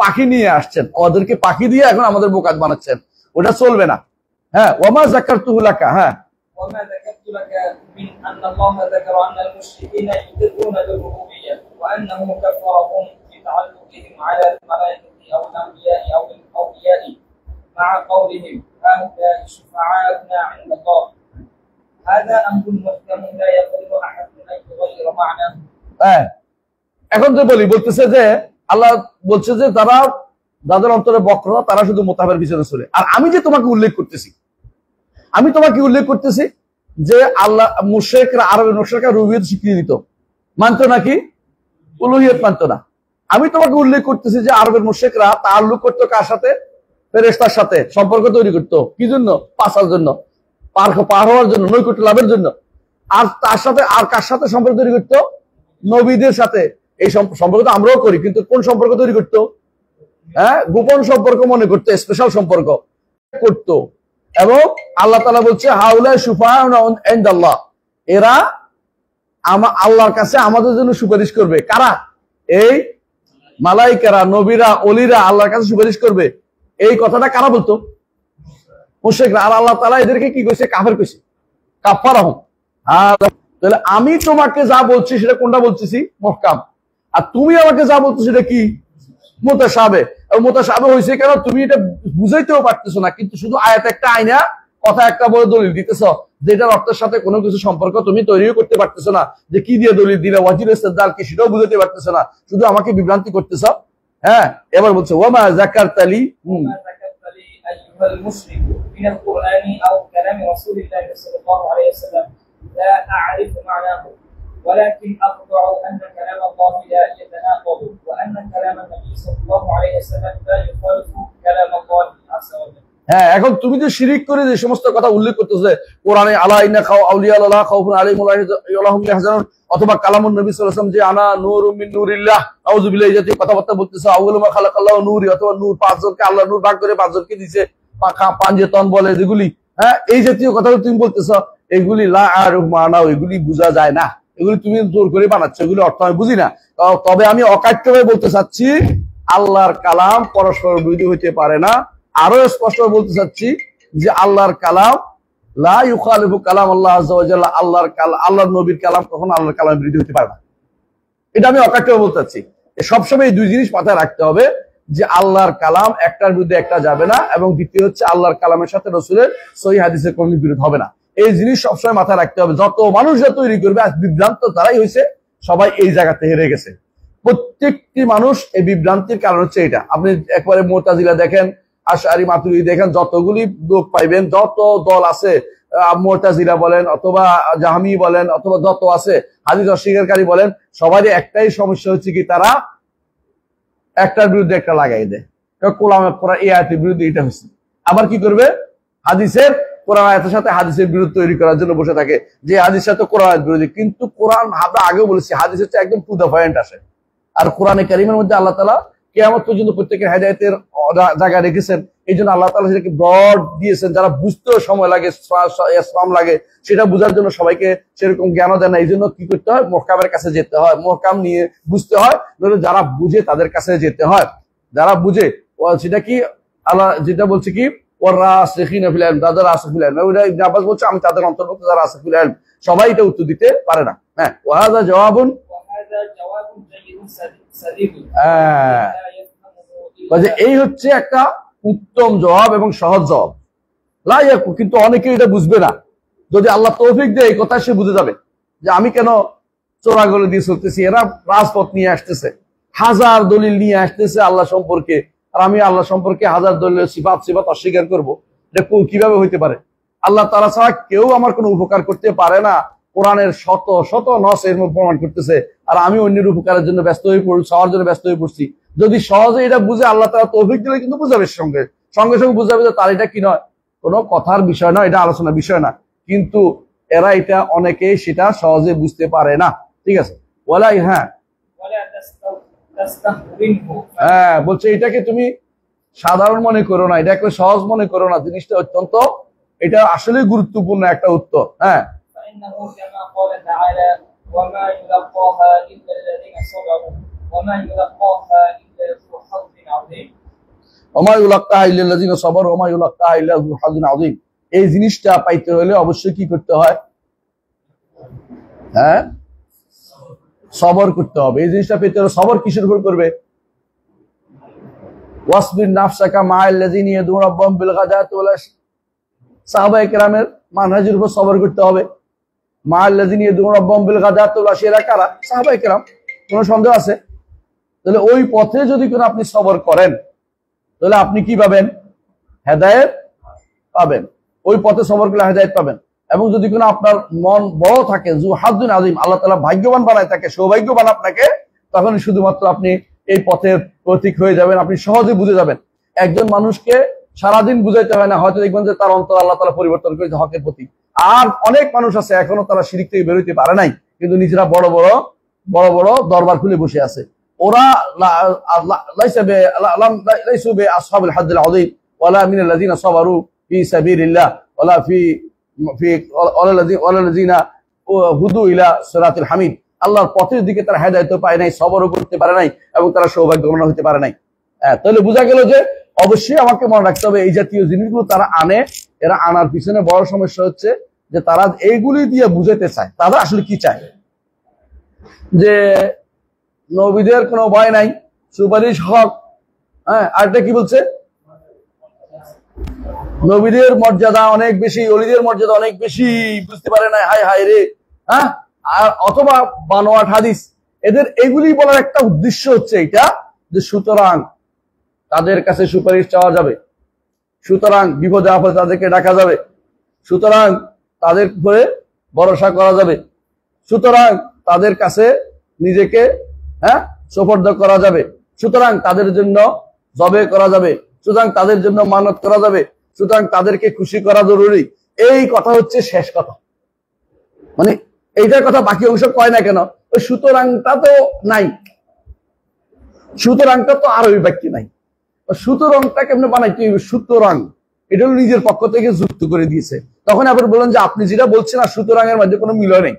Speaker 1: পাখি নিয়ে আসছেন, ওদেরকে পাখি দিয়ে এখন আমাদের বোকাত বানাচ্ছেন, ওটা চলবে না। হ্যাঁ, ওয়ামা যাকারতুহু লাকা। হ্যাঁ,
Speaker 2: وما ذكرت لك من أن الله ذكر أن المشركين يقرون بالربوبية وأنه كفرهم بتعلقهم على الملائكة أو الأنبياء أو الأولياء مع قولهم هؤلاء شفعاؤنا عند الله. هذا أمر محكم لا يقدر أحد أن يغير معناه.
Speaker 1: এখন যে বলতেছে যে আল্লাহ বলছে যে তারা যাদের অন্তরে বক্রতা তারা শুধু মুতাহাবের পিছনে চলে। আর আমি যে তোমাকে উল্লেখ করতেছি, যে আল্লাহ মুশরিকরা, আরবের মুশরিকরা রুবিয়ত স্বীকৃতি দিত, মানতো নাকি উলুহিয়ত মানতো না। আমি তোমাকে উল্লেখ করতেছি যে আরবের মুশরিকরা তাআল্লুক করতো কার সাথে? ফেরেশতার সাথে সম্পর্ক তৈরি করতো। কি জন্য? পাসার জন্য, পার হওয়ার জন্য, নৈকট্য লাভের জন্য। আর তার সাথে আর কার সাথে সম্পর্ক তৈরি করতো? নবীদের সাথে। এই সম্পর্ক তো আমরাও করি, কিন্তু কোন সম্পর্ক তৈরি করতো? হ্যাঁ, গোপন সম্পর্ক মনে করতো, স্পেশাল সম্পর্ক করতো। এবং আল্লাহ তাআলা বলছে হাউলা শুফাআউনা ইনদাল্লাহ, এরা আল্লাহর কাছে আমাদের জন্য সুপারিশ করবে। কারা? এই মালাইকারা, নবীরা, ওলিরা আল্লাহর কাছে সুপারিশ করবে। এই কথাটা কারা বলতো? মুশরিকরা। আর আল্লাহ তাআলা এদেরকে কি কইছে? কাফের কইছে, কাফারাহুম। তাহলে আমি তোমাকে যা বলছি সেটা কোনটা বলতেছি? মুহকাম। আর তুমি আমাকে যা বলছো সেটা কি? মুতাশাবিহ। মুতাশাবিহ হয়েছে কেন? তুমি এটা বুঝাইতেও পারতেছো না, কিন্তু শুধু আয়াত একটা আইনা, কথা একটা বলে দলিল দিতেছ, যেটার অর্থের সাথে কোনো কিছু সম্পর্ক তুমি তৈরিও করতে পারতেছো না, যে কি দিয়ে দলিল দিলে, ওয়াজিব ইস্তেদলাল কি সেটাও বুঝাতে পারতেছো না, শুধু আমাকে বিভ্রান্তি করতেছ। হ্যাঁ, এবার বলছে ওয়ামা যাকারতালি আইয়ুহাল মুশরিক মিনাল কুরআনি আও কালামি রাসূলিল্লাহি সাল্লাল্লাহু আলাইহি ওয়াসাল্লাম লা আ'রিফু মা'নাহু ولكن أقطع أن كلام الله لا يتناقض وأن كلام النبي صلى الله عليه وسلم لا يخالف كلام الله عز وجل. হ্যাঁ, এখন তুমি যে শিরিক করে যে সমস্ত কথা উল্লেখ করতেছে কোরআনে, আলা ইন্না আউলিয়া আল্লাহ খাউফুন আলাইহিম ওয়া লা হুম ইয়াহজানুন, অথবা কালামুন নবী সাল্লাল্লাহু আলাইহি ওয়াসাল্লাম যে আনা নূরুম মিন নূরিল্লাহ আউযু বিল্লাহি, এই জাতীয় কথাবার্তা বলতেছে। আউয়ালু মা খালাকাল্লাহু নূরি, অথবা নূর, পাঁচজনকে আল্লাহ নূর ভাগ করে পাঁচজনকে দিয়েছে, পাঞ্জেতন বলে যেগুলি। হ্যাঁ, এই জাতীয় কথাগুলো তুমি বলতেছো, এগুলি লা আ'রিফু মা'নাহু, এগুলি বোঝা যায় না, এগুলি তুমি জোর করে বানাচ্ছ, এগুলি অর্থ আমি বুঝি না। তবে আমি অকাট্যভাবে বলতে চাচ্ছি আল্লাহর কালাম পরস্পর বিরোধী হইতে পারে না। আরো স্পষ্ট বলতে চাচ্ছি যে আল্লাহর কালাম লা ইউখালিফু কালাম আল্লাহ আযজা ওয়া জাল্লা, আল্লাহর নবীর কালাম কখনো আল্লাহর কালামের বিরোধী হতে পারে না। এটা আমি অকাট্যভাবে বলতে চাচ্ছি। সবসময় এই দুই জিনিস মাথায় রাখতে হবে, যে আল্লাহর কালাম একটার বিরুদ্ধে একটা যাবে না, এবং দ্বিতীয় হচ্ছে আল্লাহর কালামের সাথে রাসূলের সহিহ হাদিসের কোনো বিরোধ হবে না। এই জিনিস সবসময় মাথায় রাখতে হবে। যত মানুষ যা তৈরি করবে, আজ বিভ্রান্ত তারাই হয়েছে, সবাই এই জায়গাতে হেরে গেছে। প্রত্যেকটি মানুষ এই বিভ্রান্তির কারণ হচ্ছে এটা। আপনি একবারে মুতাজিলা দেখেন, আশআরী, মাতুরিদী দেখেন, যতগুলি লোক পাইবেন, যত দল আছে, মুতাজিলা বলেন অথবা জাহমি বলেন অথবা যত আছে হাদিস অস্বীকারী বলেন, সবারই একটাই সমস্যা হচ্ছে কি, তারা একটার বিরুদ্ধে একটা লাগাই দেয়। কোরআন এই আয়াতের বিরুদ্ধে এটা হচ্ছে, আবার কি করবে? হাদিসের, কোরআন আয়াতের সাথে হাদিসের বিরোধ তৈরি করার জন্য বসে থাকে, যে হাদিসের সাথে কোরআন আয়াত বিরোধী। কিন্তু কোরআন, আমরা আগেও বলেছি, হাদিস হচ্ছে একদম টু দ্য পয়েন্ট আসে। আর কোরআনে কারীমের মধ্যে আল্লাহ তাআলা কিয়ামত পর্যন্ত প্রত্যেকের হেদায়েতের জায়গা রেখেছেন। এই জন্য আল্লাহ তাআলা সেটাকে ব্রড দিয়েছেন, যারা বুঝতেও সময় লাগে, শ্রম লাগে, সেটা বোঝার জন্য সবাইকে সেরকম জ্ঞানও দেয় না। এই জন্য কি করতে হয়? মুহকামের কাছে যেতে হয়, মুহকাম নিয়ে বুঝতে হয়, যারা বুঝে তাদের কাছে যেতে হয়। যারা বুঝে, সেটা কি আল্লাহ যেটা বলছে কি, আমি তাদের অন্তর্ভুক্ত যারা রাসিখুল ইলম, সবাই এটা উত্তর দিতে পারে না। হ্যাঁ, ওয়াহাদা জওয়াবুন, এই হচ্ছে একটা উত্তম জবাব এবং সহজ জবাব। কিন্তু অনেকে এটা বুঝবে না। যদি আল্লাহ তৌফিক দেয়, এই কথা সে বুঝে যাবে যে আমি কেন চোরাগলি দিয়ে চলতেছি। এরা রাজপথ নিয়ে আসতেছে, হাজার দলিল নিয়ে আসতেছে আল্লাহ সম্পর্কে, আর আমি আল্লাহ সম্পর্কে হাজার দলীয় সিফাত অস্বীকার করব, এটা কিভাবে হইতে পারে? আল্লাহ তাআলা ছাড়া কেউ আমার কোনো উপকার করতে পারে না, কোরআনের শত শত নস এর মধ্যে প্রমাণ করতেছে। আর আমি অন্যের উপকারের জন্য ব্যস্ত হয়ে পড়ছি, সবার জন্য ব্যস্ত হয়ে পড়ছি। যদি সহজে এটা বুঝে আল্লাহ তাআলা তৌফিক দিলে কিন্তু বুঝাবে, সঙ্গে সঙ্গে বুঝাবে যে তার এটা কি নয়, কোনো কথার বিষয় নয়, এটা আলোচনার বিষয় না। কিন্তু এরা এটা অনেকেই সেটা সহজে বুঝতে পারে না। ঠিক আছে, ওয়ালাই হ্যাঁ হ্যাঁ বলছে এটাকে তুমি সাধারণ মনে করো না, এটাকে সহজ মনে করো না, জিনিসটা অত্যন্ত, এটা আসলে গুরুত্বপূর্ণ একটা উত্তর। হ্যাঁ এই জিনিসটা পাইতে হলে অবশ্যই কি করতে হয়? হ্যাঁ, সবর করতে হবে। এই জিনিসটা পেতে হলে সবর কিসের উপর করবে? ওয়াসবির নাফসাকা মাআল্লাযিনা ইয়াদউনা রাব্বাহুম বিল গাদাতি ওয়াল আশি, সাহাবায়ে কেরামের মানহাজের উপর সবর করতে হবে। মাআল্লাযিনা ইয়াদউনা রাব্বাহুম বিল গাদাতি ওয়াল আশি, এরা কারা? সাহাবায়ে কেরাম। কোনো সন্দেহ আছে? তাহলে ওই পথে যদি কোনো আপনি সবর করেন তাহলে আপনি কি পাবেন? হেদায়েত পাবেন। ওই পথে সবর করলে হেদায়েত পাবেন। এবং যদি কোনো আপনার মন বড় থাকে, জু হাজ্জুন আযীম, আল্লাহ তাআলা ভাগ্যবান বানায় তাকে, সৌভাগ্যবান আপনাকে, তখন শুধুমাত্র আপনি এই পথের প্রতীক হয়ে যাবেন, আপনি সহজে বুঝে যাবেন। একজন মানুষকে সারাদিন বুঝাইতে হয় না, হয়তো দেখবেন যে তার অন্তর আল্লাহ তাআলা পরিবর্তন করেছে হকের প্রতি। আর অনেক মানুষ আছে এখনো তারা শিরক থেকে বেরোতে পারে নাই, কিন্তু নিজেরা বড় বড় দরবার খুলে বসে আছে। ওরা লাইসু বিআসহাবিল হাজ্জিল আযীম ওয়ালা মিনাল্লাযিনা সাবারু ফি সাবিলিল্লাহ ওয়ালা ওয়ালাল্লাযিনা হুদু ইলা সিরাতিল হামিদ। আল্লাহর পথের দিকে তারা হেদায়েত পায় নাই, সবরও করতে পারে নাই, এবং তারা সৌভাগ্যবান হতে পারে নাই। তাহলে বোঝা গেল যে অবশ্যই আমাকে মনে রাখতে হবে এই জাতীয় জিনিসগুলো তারা আনে। এরা আনার পিছনে বড় সমস্যা হচ্ছে যে তারা এইগুলি দিয়ে বুঝাতে চায় তারা আসলে কি চায়, যে নবীদের কোনো ভয় নাই, সুপারিশ হক। হ্যাঁ, আরেকটা কি বলছে? নবীদের মর্যাদা অনেক বেশি, ওলিদের মর্যাদা অনেক বেশি, বুঝতে পারে না, হায় হায় রে। হ্যাঁ, আর অথবা বানোয়াট হাদিস। এদের এগুলি বলার একটা উদ্দেশ্য হচ্ছে এটা, যে সুতরাং তাদের কাছে সুপারিশ চাওয়া যাবে, সুতরাং বিপদে আপদে তাদেরকে ডাকা যাবে, সুতরাং তাদের উপরে ভরসা করা যাবে, সুতরাং তাদের কাছে নিজেকে সুপর্দ করা যাবে, সুতরাং তাদের জন্য জবে করা যাবে, সুতরাং তাদের জন্য মানত করা যাবে, সুতরাং তাদেরকে খুশি করা জরুরি। এই কথা হচ্ছে শেষ কথা, মানে এইটার কথা বাকি অংশ কয় না কেন? ওই সুতরাংটা তো নাই, সুতরাংটা তো আরবি বাক্য নাই। সুতরাংটা কেমনে বানাইতে হইবে? সুতরাং এটা হলো নিজের পক্ষ থেকে যুক্ত করে দিয়েছে। তখন আবার বলেন যে আপনি যেটা বলছেন আর সুতরাং এর মধ্যে কোনো মিলয় নেই,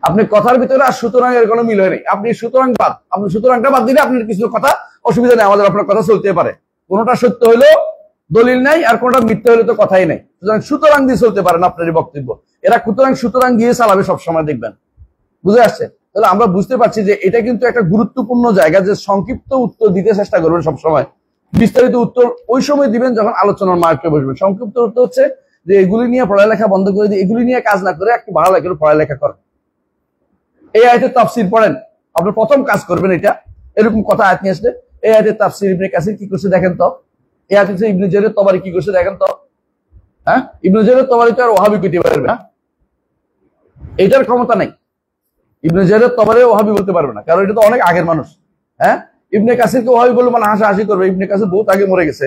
Speaker 1: আপনি কথার ভিতরে আর সুতরাং এর কোনো মিলয় নেই। আপনি সুতরাং বাদ, আপনি সুতরাংটা বাদ দিলে আপনার কিছু কথা অসুবিধা নেই, আমাদের আপনার কথা চলতে পারে। কোনোটা সত্য হলেও দলিল নাই, আর কোনোটা মিথ্যা হলে তো কথাই নাই। সুতরাং দিয়ে চলতে পারেন আপনার বক্তব্য। এরা সুতরাং দিয়ে চালাবে সবসময়, দেখবেন। বুঝে আসছে? তাহলে আমরা বুঝতে পারছি যে এটা কিন্তু একটা গুরুত্বপূর্ণ জায়গা, যে সংক্ষিপ্ত উত্তর দিতে চেষ্টা করবেন সবসময়। বিস্তারিত উত্তর ওই সময় দিবেন যখন আলোচনার মার্কে বসবেন। সংক্ষিপ্ত উত্তর হচ্ছে যে এগুলি নিয়ে পড়ালেখা বন্ধ করে দিয়ে এগুলি নিয়ে কাজ না করে একটু ভালো লাগে পড়ালেখা করেন। এই আয়াতের তাফসীর পড়েন, আপনার প্রথম কাজ করবেন এটা। এরকম কথা আয়াত নিয়ে আসলে এই আয়াতের তাফসীর ইবনে কাসির কি করছে দেখেন তো, এই আয়াতে ইবনে জারীর তাবারী কি করছে দেখেন তো। হ্যাঁ, ইবনে জারীর তাবারী তো আর ওয়াহাবি কইতে পারবে না, এটার ক্ষমতা নাই। ইবনে জারীর তাবারী ওয়াহাবি বলতে পারবে না, কারণ এটা তো অনেক আগের মানুষ। হ্যাঁ, ইবনে কাসিরকে ওয়াহাবি বললে মানে হাসাহাসি করবে, ইবনে কাসির বহুত আগে মরে গেছে,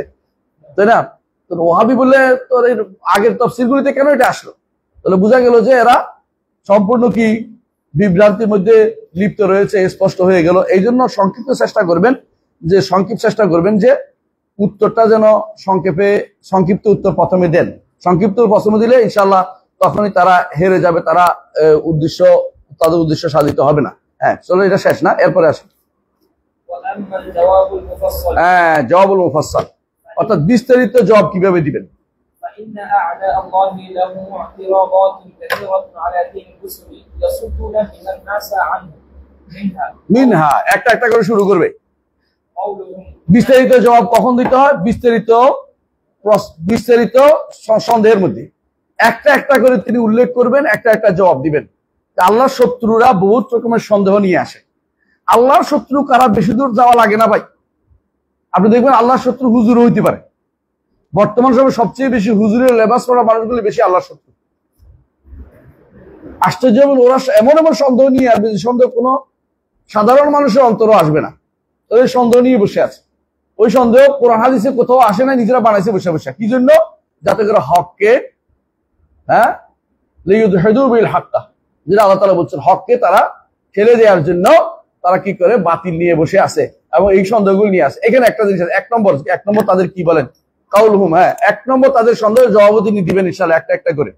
Speaker 1: তাই না? তো ওয়াহাবি বললে তোর এর আগের তাফসীরগুলিতে কেন এটা আসলো? তাহলে বোঝা গেল যে এরা সম্পূর্ণ কি বিভ্রান্তির মধ্যে লিপ্ত রয়েছে, স্পষ্ট হয়ে গেল। এই জন্য সংক্ষিপ্ত চেষ্টা করবেন যে উত্তরটা যেন সংক্ষিপ্ত উত্তর প্রথমে দেন। সংক্ষিপ্ত প্রথমে দিলে ইনশাআল্লাহ তখনই তারা হেরে যাবে, তাদের উদ্দেশ্য সাধিত হবে না। হ্যাঁ, চলো এটা শেষ না, এরপরে আসি। হ্যাঁ, জবাবুল মুফাসসাল, অর্থাৎ বিস্তারিত জবাব কিভাবে দিবেন।
Speaker 2: فإن أعداء الله لهم اعتراضات كثيرة على دين الرسل يصدون بها الناس عنه منها
Speaker 1: একটা করে শুরু করবে।
Speaker 2: قولهم
Speaker 1: বিস্তারিত জবাব কখন দিতে হয়? বিস্তারিত সন্দেহের মধ্যে একটা করে তিনি উল্লেখ করবেন, একটা জবাব দিবেন। আল্লাহর শত্রুরা বহুত রকমের সন্দেহ নিয়ে আসে। আল্লাহর শত্রু কারা বেশি দূর যাওয়া লাগে না ভাই, আপনি দেখবেন আল্লাহর শত্রু হুজুর হইতে পারে। বর্তমান সময়ে সবচেয়ে বেশি হুজুরের লেবাস পরা মানুষগুলো বেশি আল্লাহর শত্রু। আশ্চর্য, ওরা এমন এমন সন্দেহ নিয়ে আসবে যে সন্দেহ কোনো সাধারণ মানুষের অন্তরও আসবে না, ওই সন্দেহ নিয়ে বসে আছে। ওই সন্দেহ কোরআন হাদিসে কোথাও আসে না, নিজেরা বানাইছে বসে বসে। কি জন্য? যাতে করে হককে, হাক্কা, যেটা আল্লাহ তাআলা বলছেন, হককে তারা ঠেলে দেওয়ার জন্য তারা কি করে, বাতিল নিয়ে বসে আছে এবং এই সন্দেহগুলো নিয়ে আসে। এখানে একটা জিনিস আছে, এক নম্বর তাদের কি বলেন, কাউলহুম, এক নম্বর তাদের সন্দেহের জবাব তিনি দিবেন ইনশাআল্লাহ একটা একটা করে।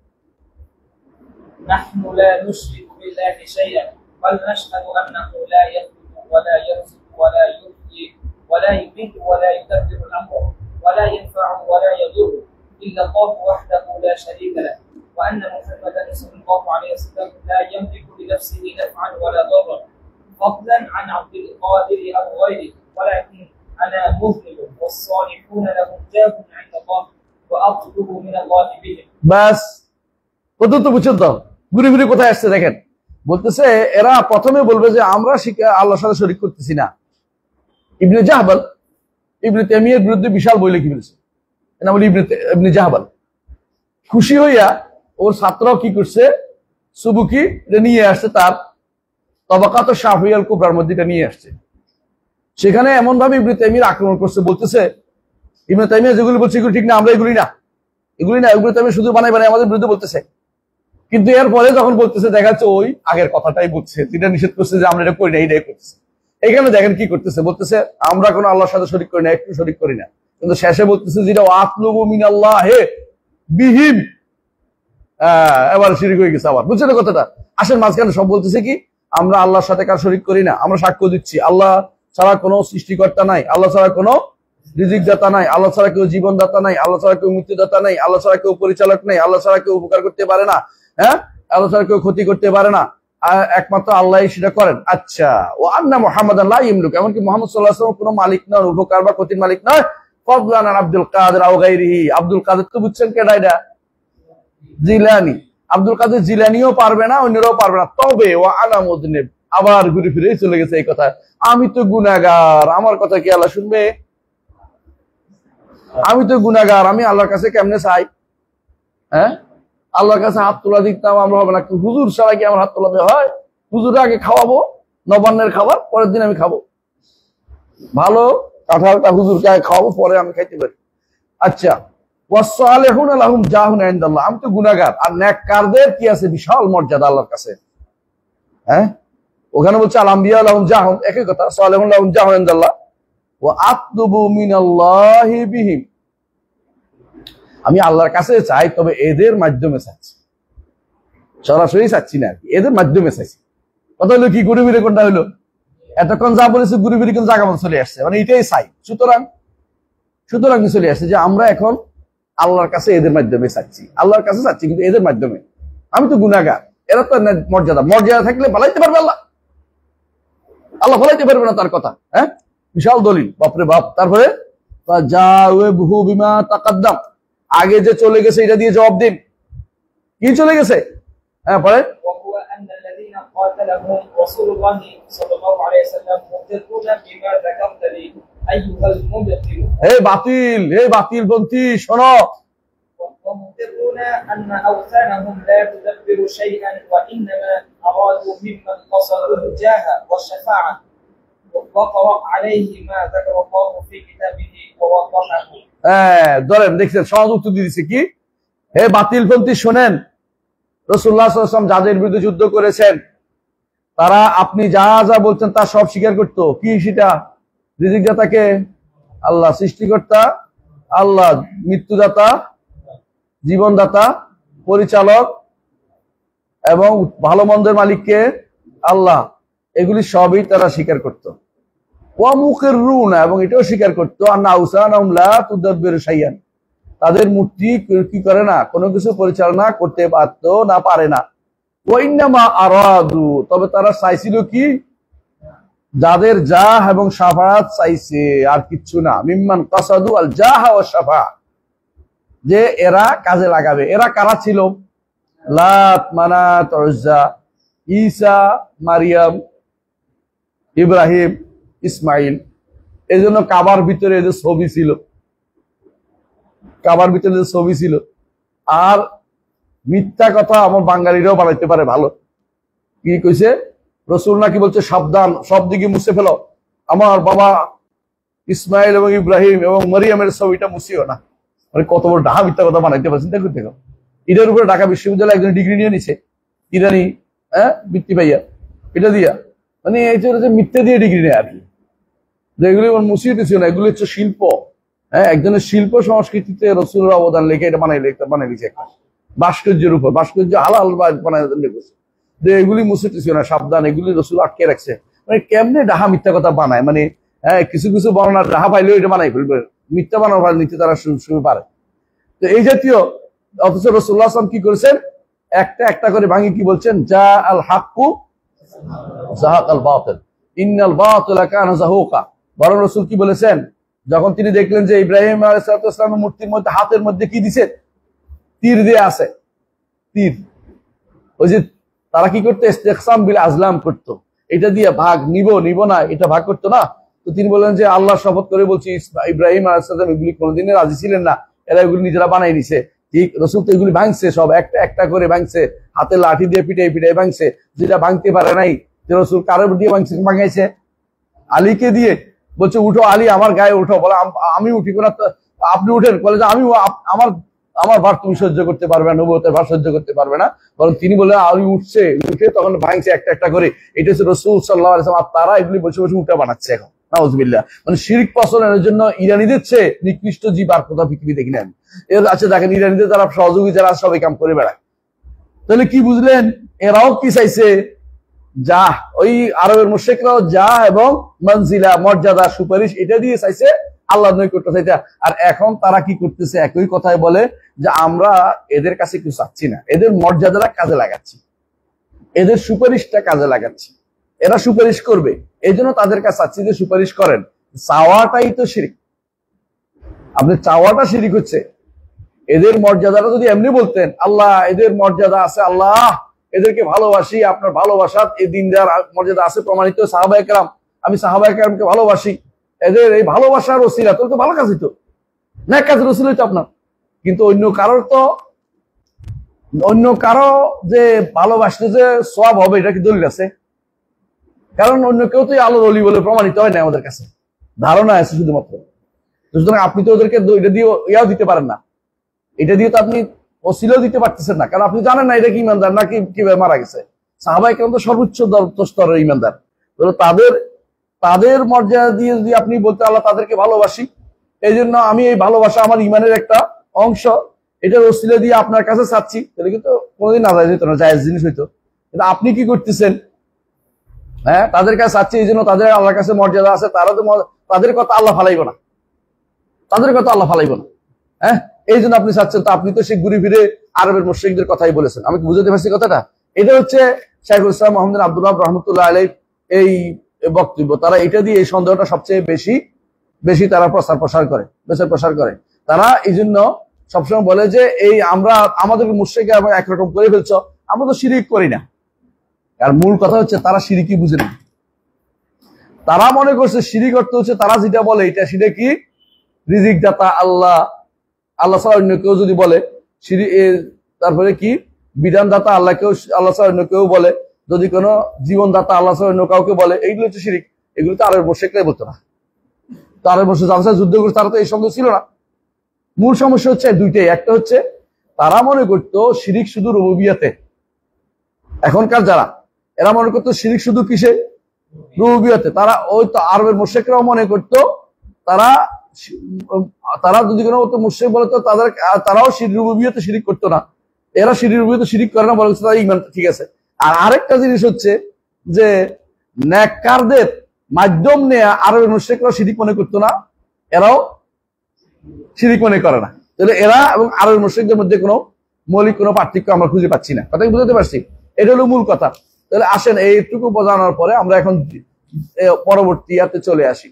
Speaker 2: نحن لا نشرك بالله شيئا بل نشهد أنه لا يخلق ولا يرزق ولا يحيي ولا يميت ولا يدبر الأمر ولا ينفع ولا يضر إلا الله وحده لا شريك له وأن محمدا صلى الله عليه وسلم لا يملك لنفسه نفعا ولا ضرا فضلا عن عبد القادر أو غيره ولكن أنا مذنب والصالحون لهم جاه عند الله وأطلب من الله بهم.
Speaker 1: بس কত তো বুঝছেন তো, ঘুরে ঘুরে কোথায় আসছে দেখেন। বলতেছে এরা প্রথমে বলবে যে আমরা আল্লাহর সাথে শরীক করতেছি না। ইবনে জাহবাল ইবনে তাইমিয়ার বিরুদ্ধে বিশাল বই লিখে ফেলেছে, এটা বলি ইবনে জাহবাল। খুশি হইয়া ওর ছাত্ররাও কি করছে, সুবুকি এটা নিয়ে আসছে, তার তবাকাত শাফিয়াল কুবরার মধ্যে এটা নিয়ে আসছে। সেখানে এমন ভাবে ইবনে তাইমিয়ার আক্রমণ করছে, বলতেছে ইবনে তাইমিয়া যেগুলি বলছে এগুলো ঠিক না, আমরা এগুলি না, এগুলো তাইমিয়া শুধু বানাই আমাদের বিরুদ্ধে বলতেছে। কিন্তু এরপরে যখন বলতেছে দেখা যাচ্ছে ওই আগের কথাটাই বলছে, যেটা নিষেধ করছে যে আমরা এটা করি না, এটাই করতেছে। এখানে দেখেন কি করতেছে, বলতেছে আমরা কোনো আল্লাহর সাথে শরীক করি না, একটু শরীক করি না, কিন্তু শেষে বলতেছে যেটা আতলুবু মিনাল্লাহ হে বিহিম, এবার শিরক হয়ে গেছে আবার। বুঝছেন কথাটা? আসেন মাঝখানে সব বলতেছে কি, আমরা আল্লাহর সাথে কার শরীক করি না, আমরা সাক্ষ্য দিচ্ছি আল্লাহ ছাড়া কোনো সৃষ্টিকর্তা নাই, আল্লাহ ছাড়া কোনো রিজিকদাতা নাই, আল্লাহ ছাড়া কেউ জীবনদাতা নাই, আল্লাহ ছাড়া কেউ মৃত্যুদাতা নাই, আল্লাহ ছাড়া কেউ পরিচালক নাই, আল্লাহ ছাড়া কেউ উপকার করতে পারে না, আল্লাহ ছাড়া কেউ ক্ষতি করতে পারে না, একমাত্র আল্লাহই সেটা করেন। আচ্ছা, ও আন্না মুহাম্মাদান লা ইয়ামলিক, এমনকি মুহাম্মদ সাল্লাল্লাহু আলাইহি ওয়াসাল্লাম কোনো মালিক নন, উপকার বা ক্ষতির মালিক নয়। ফাদলান আন আব্দুল কাদের আও গায়রিহি, আব্দুল কাদের তো বুঝছেন কেডা, এটা জিলানী। আব্দুল কাদের জিলানীও পারবে না, অন্যরাও পারবে না। তবে ওয়া আনা মুযনিব, আবার ঘুরে ফিরে চলে গেছে এই কথা, আমি তো গুনাহগার, আমার কথা কি আল্লাহ শুনবে? আমি তো গুনাহগার, আমি আল্লাহর কাছে কেমনে চাই? আল্লাহর কাছে হাত তোলা দিতাম আমরা, হবে না? হুজুর ছাড়া কি আমার হাত তোলা দেওয়া হয়? হুজুর আগে খাওয়াবো নবান্নের খাবার, পরের দিন আমি খাবো। ভালো কাঁঠালটা হুজুরকে আগে খাওয়াবো, পরে আমি খাইতে পারি। আচ্ছা, ওয়াসসালিহুনা লাহুম জাহুন ইনদাল্লাহ, আমি তো গুনাহগার, আর নেককারদের কি আছে বিশাল মর্যাদা আল্লাহর কাছে। ওখানে বলছে আল আম্বিয়া লাহুম জাহুন, একই কথা, সালিহুন লাহুম জাহুন ইনদাল্লাহ ওয়া আতলুবু মিনাল্লাহি বিহিম, আমি আল্লাহর কাছে চাই, তবে এদের মাধ্যমে চাচ্ছি, সরাসরি চাচ্ছি না, এদের মাধ্যমে চাইছি। কথা হলো কি, গুরুবিরে কোনটা হলো, এতক্ষণ যা বলেছে গুরুবিরে কিন্তু জায়গা মতো চলে আসছে, মানে এটাই চাই। সুতরাং চলে আসছে যে আমরা এখন আল্লাহর কাছে এদের মাধ্যমে চাচ্ছি, আল্লাহর কাছে চাচ্ছি কিন্তু এদের মাধ্যমে। আমি তো গুনাহগার, এরা তো মর্যাদা থাকলে পালাইতে পারবে আল্লাহ পালাইতে পারবে না তার কথা। বিশাল দলিল, বাপরে বাপ। তারপরে জাওয়াবহু বিমা তাকাদ্দাম, আগে যে চলে গেছে এটা দিয়ে জবাব দিন। কি চলে গেছে? পরে হে বাতিল পন্থী শোনো, ধরেন দেখছেন সহজ উত্তর দিয়েছে কি, হে বাতিলপন্থী শোনেন, রাসূলুল্লাহ সাল্লাল্লাহু আলাইহি ওয়াসাল্লাম যাদের বিরুদ্ধে যুদ্ধ করেছেন তারা আপনি যা যা বলছেন তা সব স্বীকার করতো। কি সেটা? রিজিকদাতাকে আল্লাহ, সৃষ্টিকর্তা আল্লাহ, মৃত্যুদাতা, জীবনদাতা, পরিচালক এবং ভালো মন্দের মালিককে আল্লাহ, এগুলি সবই তারা স্বীকার করতো। ওয়া মুকিররুনা, এবং এটাও স্বীকার করতো আন্না আওসানাহুম লা তুদাব্বিরু শাইআন, তাদের মূর্তি কি করে না, কোনো কিছু পরিচালনা করতে পারতো না, পারে না। ওয়া ইন্নামা আরাদু, তবে তারা চাইছিল কি, যাদের জাহ এবং শাফাআত চাইছে, আর কিচ্ছু না। মিম্মান কাসাদু আল জাহা ওয়া শাফাআ, যে এরা কাজে লাগাবে। এরা কারা ছিল? লাত, মানাত, উজ্জা, ঈসা, মারিয়াম, ইব্রাহিম, ইসমাইল, এই জন্য কাবার ভিতরে এদের ছবি ছিল, কাবার ভিতরে যে ছবি ছিল। আর মিথ্যা কথা আমার বাঙালিরাও বানাইতে পারে ভালো। কি কইছে রসুল নাকি বলছে সাবধান, সব দিকে মুছে ফেলো, আমার বাবা ইসমাইল এবং ইব্রাহিম এবং মরিয়মের ছবিটা মুছিও না। মানে কত বড় ডাহা মিথ্যা কথা বানাইতে পারে চিন্তা করতে। এটার উপরে ঢাকা বিশ্ববিদ্যালয়ে একজন ডিগ্রি নিয়ে নিছে, ইরানি বৃত্তি পাইয়া, এটা দিয়া মানে এই যে মিথ্যা দিয়ে ডিগ্রি নেয় আর কি। এগুলি মুছিয়ে দিচ্ছিল না, এগুলি হচ্ছে শিল্প। একজনের শিল্প সংস্কৃতিতে রসুলের অবদান লেখে এটা বানাই দিচ্ছে একটা ভাস্কর্যের উপর, ভাস্কর্য হালাল বানাই লেগেছে যে এগুলি মুছে দিচ্ছিল না, সাবধান, এগুলি রসুল আটকে রাখছে। মানে কেমনে ডাহা মিথ্যা কথা বানায়, মানে কিছু কিছু বর্ণনা ডাহা পাইলেও এটা বানাই ফেলবে, মিথ্যা বানানোর নিতে তারা শুরু পারে। তো এই জাতীয়, অথচ রসুল্লাহ আসলাম কি করেছেন, একটা একটা করে ভাঙি কি বলছেন, যা আল হাক্কু যাহাক আল বাতিল ইন্নাল বাতিলা কানা যাহুকা। বরং রসুল কি বলেছেন, যখন তিনি দেখলেন যে ইব্রাহিম আলাইহিস সালামের মূর্তির মধ্যে হাতের মধ্যে কি দিছে, তীর দিয়ে আছে, তীর। ওই যে তারা কি করতো, ইস্তেকসাম বিল আজলাম করতো, এটা দিয়ে ভাগ নিব না, এটা ভাগ করতো না। তো তিনি বললেন যে আল্লাহ শপথ করে বলছি, ইব্রাহিম আলাইহিস সালাম এগুলি কোনোদিনই রাজি ছিলেন না, এরা এগুলি নিজেরা বানাই নিছে। ঠিক রসুল তো এগুলি ভাঙছে, সব একটা একটা করে ভাঙছে, হাতে লাঠি দিয়ে পিটাই ভাঙছে। যেটা ভাঙতে পারে নাই, যে রসুল কারোর দিয়ে ভাঙাইছে, আলীকে দিয়ে বলছে উঠো আলী, আমার গায়ে উঠো। বলে আমি উঠি না, আপনি উঠেন। বলে যে আমি আমার ভার তুমি সহ্য করতে পারবে না, নবুয়তের ভার সহ্য করতে পারবে না। বরং তিনি বলে আলী উঠে তখন ভাঙছে একটা একটা করে। এটা হচ্ছে রসুল সাল্লাল্লাহু আলাইহি ওয়াসাল্লাম। আর তারা এগুলি বসে বসে উঠে বানাচ্ছে এখন, নাউজুবিল্লাহ। মানে শিরক প্রচলনের জন্য ইরানিদের চেয়ে নিকৃষ্ট জীব আর কোথাও পৃথিবী দেখি নেন। এর আছে দেখেন, ইরানিদের যারা সহযোগী যারা সবাই কাম করে বেড়ায়। তাহলে কি বুঝলেন, এরাও কি চাইছে, যা ওই আরবের মুশরিকরাও যা এবং মনজিলা, মর্যাদা, সুপারিশ এটা দিয়ে চাইছে আল্লাহর নৈকট্য চাইতে। আর এখন তারা কি করতেছে, একই কথায় বলে যে আমরা এদের কাছে কিছু চাচ্ছি না, এদের মর্যাদাটা কাজে লাগাচ্ছি, এদের সুপারিশটা কাজে লাগাচ্ছি, এরা সুপারিশ করবে, এই জন্য তাদের কাছে চাচ্ছি যে সুপারিশ করেন। চাওয়াটাই তো শিরক। আপনি চাওয়াটা শিরক হচ্ছে। এদের মর্যাদাটা যদি এমনি বলতেন, আল্লাহ এদের মর্যাদা আছে, আল্লাহ এদেরকে ভালোবাসি, আপনার ভালোবাসার এই দিনদার মর্যাদা আছে প্রমাণিত, সাহাবায়ে কেরাম, আমি সাহাবায়ে কেরামকে ভালোবাসি, এদের এই ভালোবাসার ওসিলা, তোর তো ভালো কাজ হইতো, নেক কাজের ওসিলা হইতো আপনার। কিন্তু অন্য কারো যে ভালোবাসলে যে সওয়াব হবে, এটা কি দলিল আছে? কারণ অন্য কেউ তো আল্লাহর ওলি বলে প্রমাণিত হয় না আমাদের কাছে, ধারণা আছে শুধুমাত্র। সুতরাং আপনি তো ওদেরকে এটা দিয়ে ইয়াও দিতে পারেন না, এটা দিয়ে তো আপনি ওসিলাও দিতে পারতেছেন না, কারণ আপনি জানেন না এটা কি ইমানদার নাকি কিভাবে মারা গেছে। সাহাবায়ে কেরাম তো সর্বোচ্চ স্তরের ইমানদার। তাদের মর্যাদা দিয়ে যদি আপনি বলতে আল্লাহ তাদেরকে ভালোবাসি, এই জন্য আমি এই ভালোবাসা আমার ইমানের একটা অংশ, এটার ওসিলা দিয়ে আপনার কাছে চাচ্ছি, তাহলে কিন্তু কোনোদিন নাজায়েজ হইতো না, জায়েজ জিনিস হইতো। কিন্তু আপনি কি করতেছেন, তাদের কাছে চাচ্ছি, এই জন্য তাদের আল্লাহর কাছে মর্যাদা আছে, তারা তো তাদের কথা আল্লাহ ফালাইব না, তাদের কথা আল্লাহ ফালাইব না। এই জন্য আপনি চাচ্ছেন, তো আপনি তো সেই ঘুরে ফিরে আরবের মুশরিকদের কথাই বলেছেন। আমি বুঝতে পারছি কথাটা। এটা হচ্ছে শাইখুল ইসলাম মুহাম্মদ আব্দুল ওয়াহাব রাহমাতুল্লাহ আলাইহি এই বক্তব্য। তারা এটা দিয়ে এই সন্দেহটা সবচেয়ে বেশি তারা প্রচার করে। তারা এই জন্য সবসময় বলে যে এই আমরা আমাদের মুশরিক একরকম করে ফেলছো, আমরা তো শিরিক করি না। আর মূল কথা হচ্ছে তারা শিরিকই বুঝে না। তারা মনে করছে শিরিক অর্থ হচ্ছে, তারা যেটা বলে এটা, সেটা কি রিজিক দাতা আল্লাহ ছাড়া অন্য কেউ যদি বলে, তারপরে কি বিধানদাতা আল্লাহ ছাড়া অন্য কেউ বলে, যদি কোনো জীবনদাতা আল্লাহ ছাড়া অন্য কাউকে বলে, এইগুলো হচ্ছে শিরিক। এগুলো তো আরবের মুশরিকরাই বলতো না। তো আরবের মুশরিক যাদের সাথে যুদ্ধ করছে তারা তো এই সন্দেহ ছিল না। মূল সমস্যা হচ্ছে দুইটাই। একটা হচ্ছে তারা মনে করতো শিরিক শুধু রুবুবিয়াতে, এখনকার যারা এরা মনে করতো শিরিক শুধু কিসে, রুবুবিয়াতে। তারা ওই তো আরবের মুশরিকরাও মনে করতো তারা যদি কোনো মুশরিক বলে তো তারাও রুবুবিয়তে শিরিক করতো না, এরা রুবুবিয়তে শিরিক করে না, বলছে তারা ঈমান ঠিক আছে। আর আরেকটা জিনিস হচ্ছে যে নেককারদের মাধ্যম নিয়ে আরবের মুশরিকরাও শিরিক মনে করতো না, এরাও শিরিক মনে করে না। তাহলে এরা এবং আরবের মুশরিকদের মধ্যে কোনো মৌলিক কোনো পার্থক্য আমরা খুঁজে পাচ্ছি না। কথা বুঝতে পারছি? এটা হলো মূল কথা। তাহলে আসেন এইটুকু বোঝানোর পরে আমরা এখন পরবর্তী ইয়াতে চলে আসি।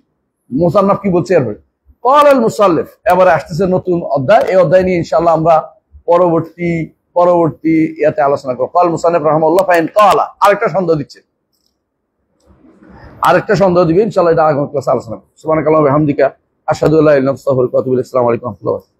Speaker 1: মুসান্নাফ কি বলছে এরপরে, ক্বাল আল মুসাল্লিফ, এবারে আসতেছে নতুন অধ্যায়। এই অধ্যায় নিয়ে ইনশাআল্লাহ আমরা পরবর্তী ইয়াতে আলোচনা করব। ক্বাল মুসান্নিফ রাহিমাহুল্লাহ ফাইন ক্বালা, আরেকটা সন্দেহ দিচ্ছে। আরেকটা সন্দেহ দিবে ইনশাআল্লাহ, এটা আগামী ক্লাসে আলোচনা করব। সুবহানাকাল্লাহু ওয়া বিহামদিকা আশহাদু আল্লা ইলাহা ইল্লা আনতা আস্তাগফিরুকা ওয়া আতুবু ইলাইক। আসসালামু আলাইকুম ওয়া রাহমাতুল্লাহ।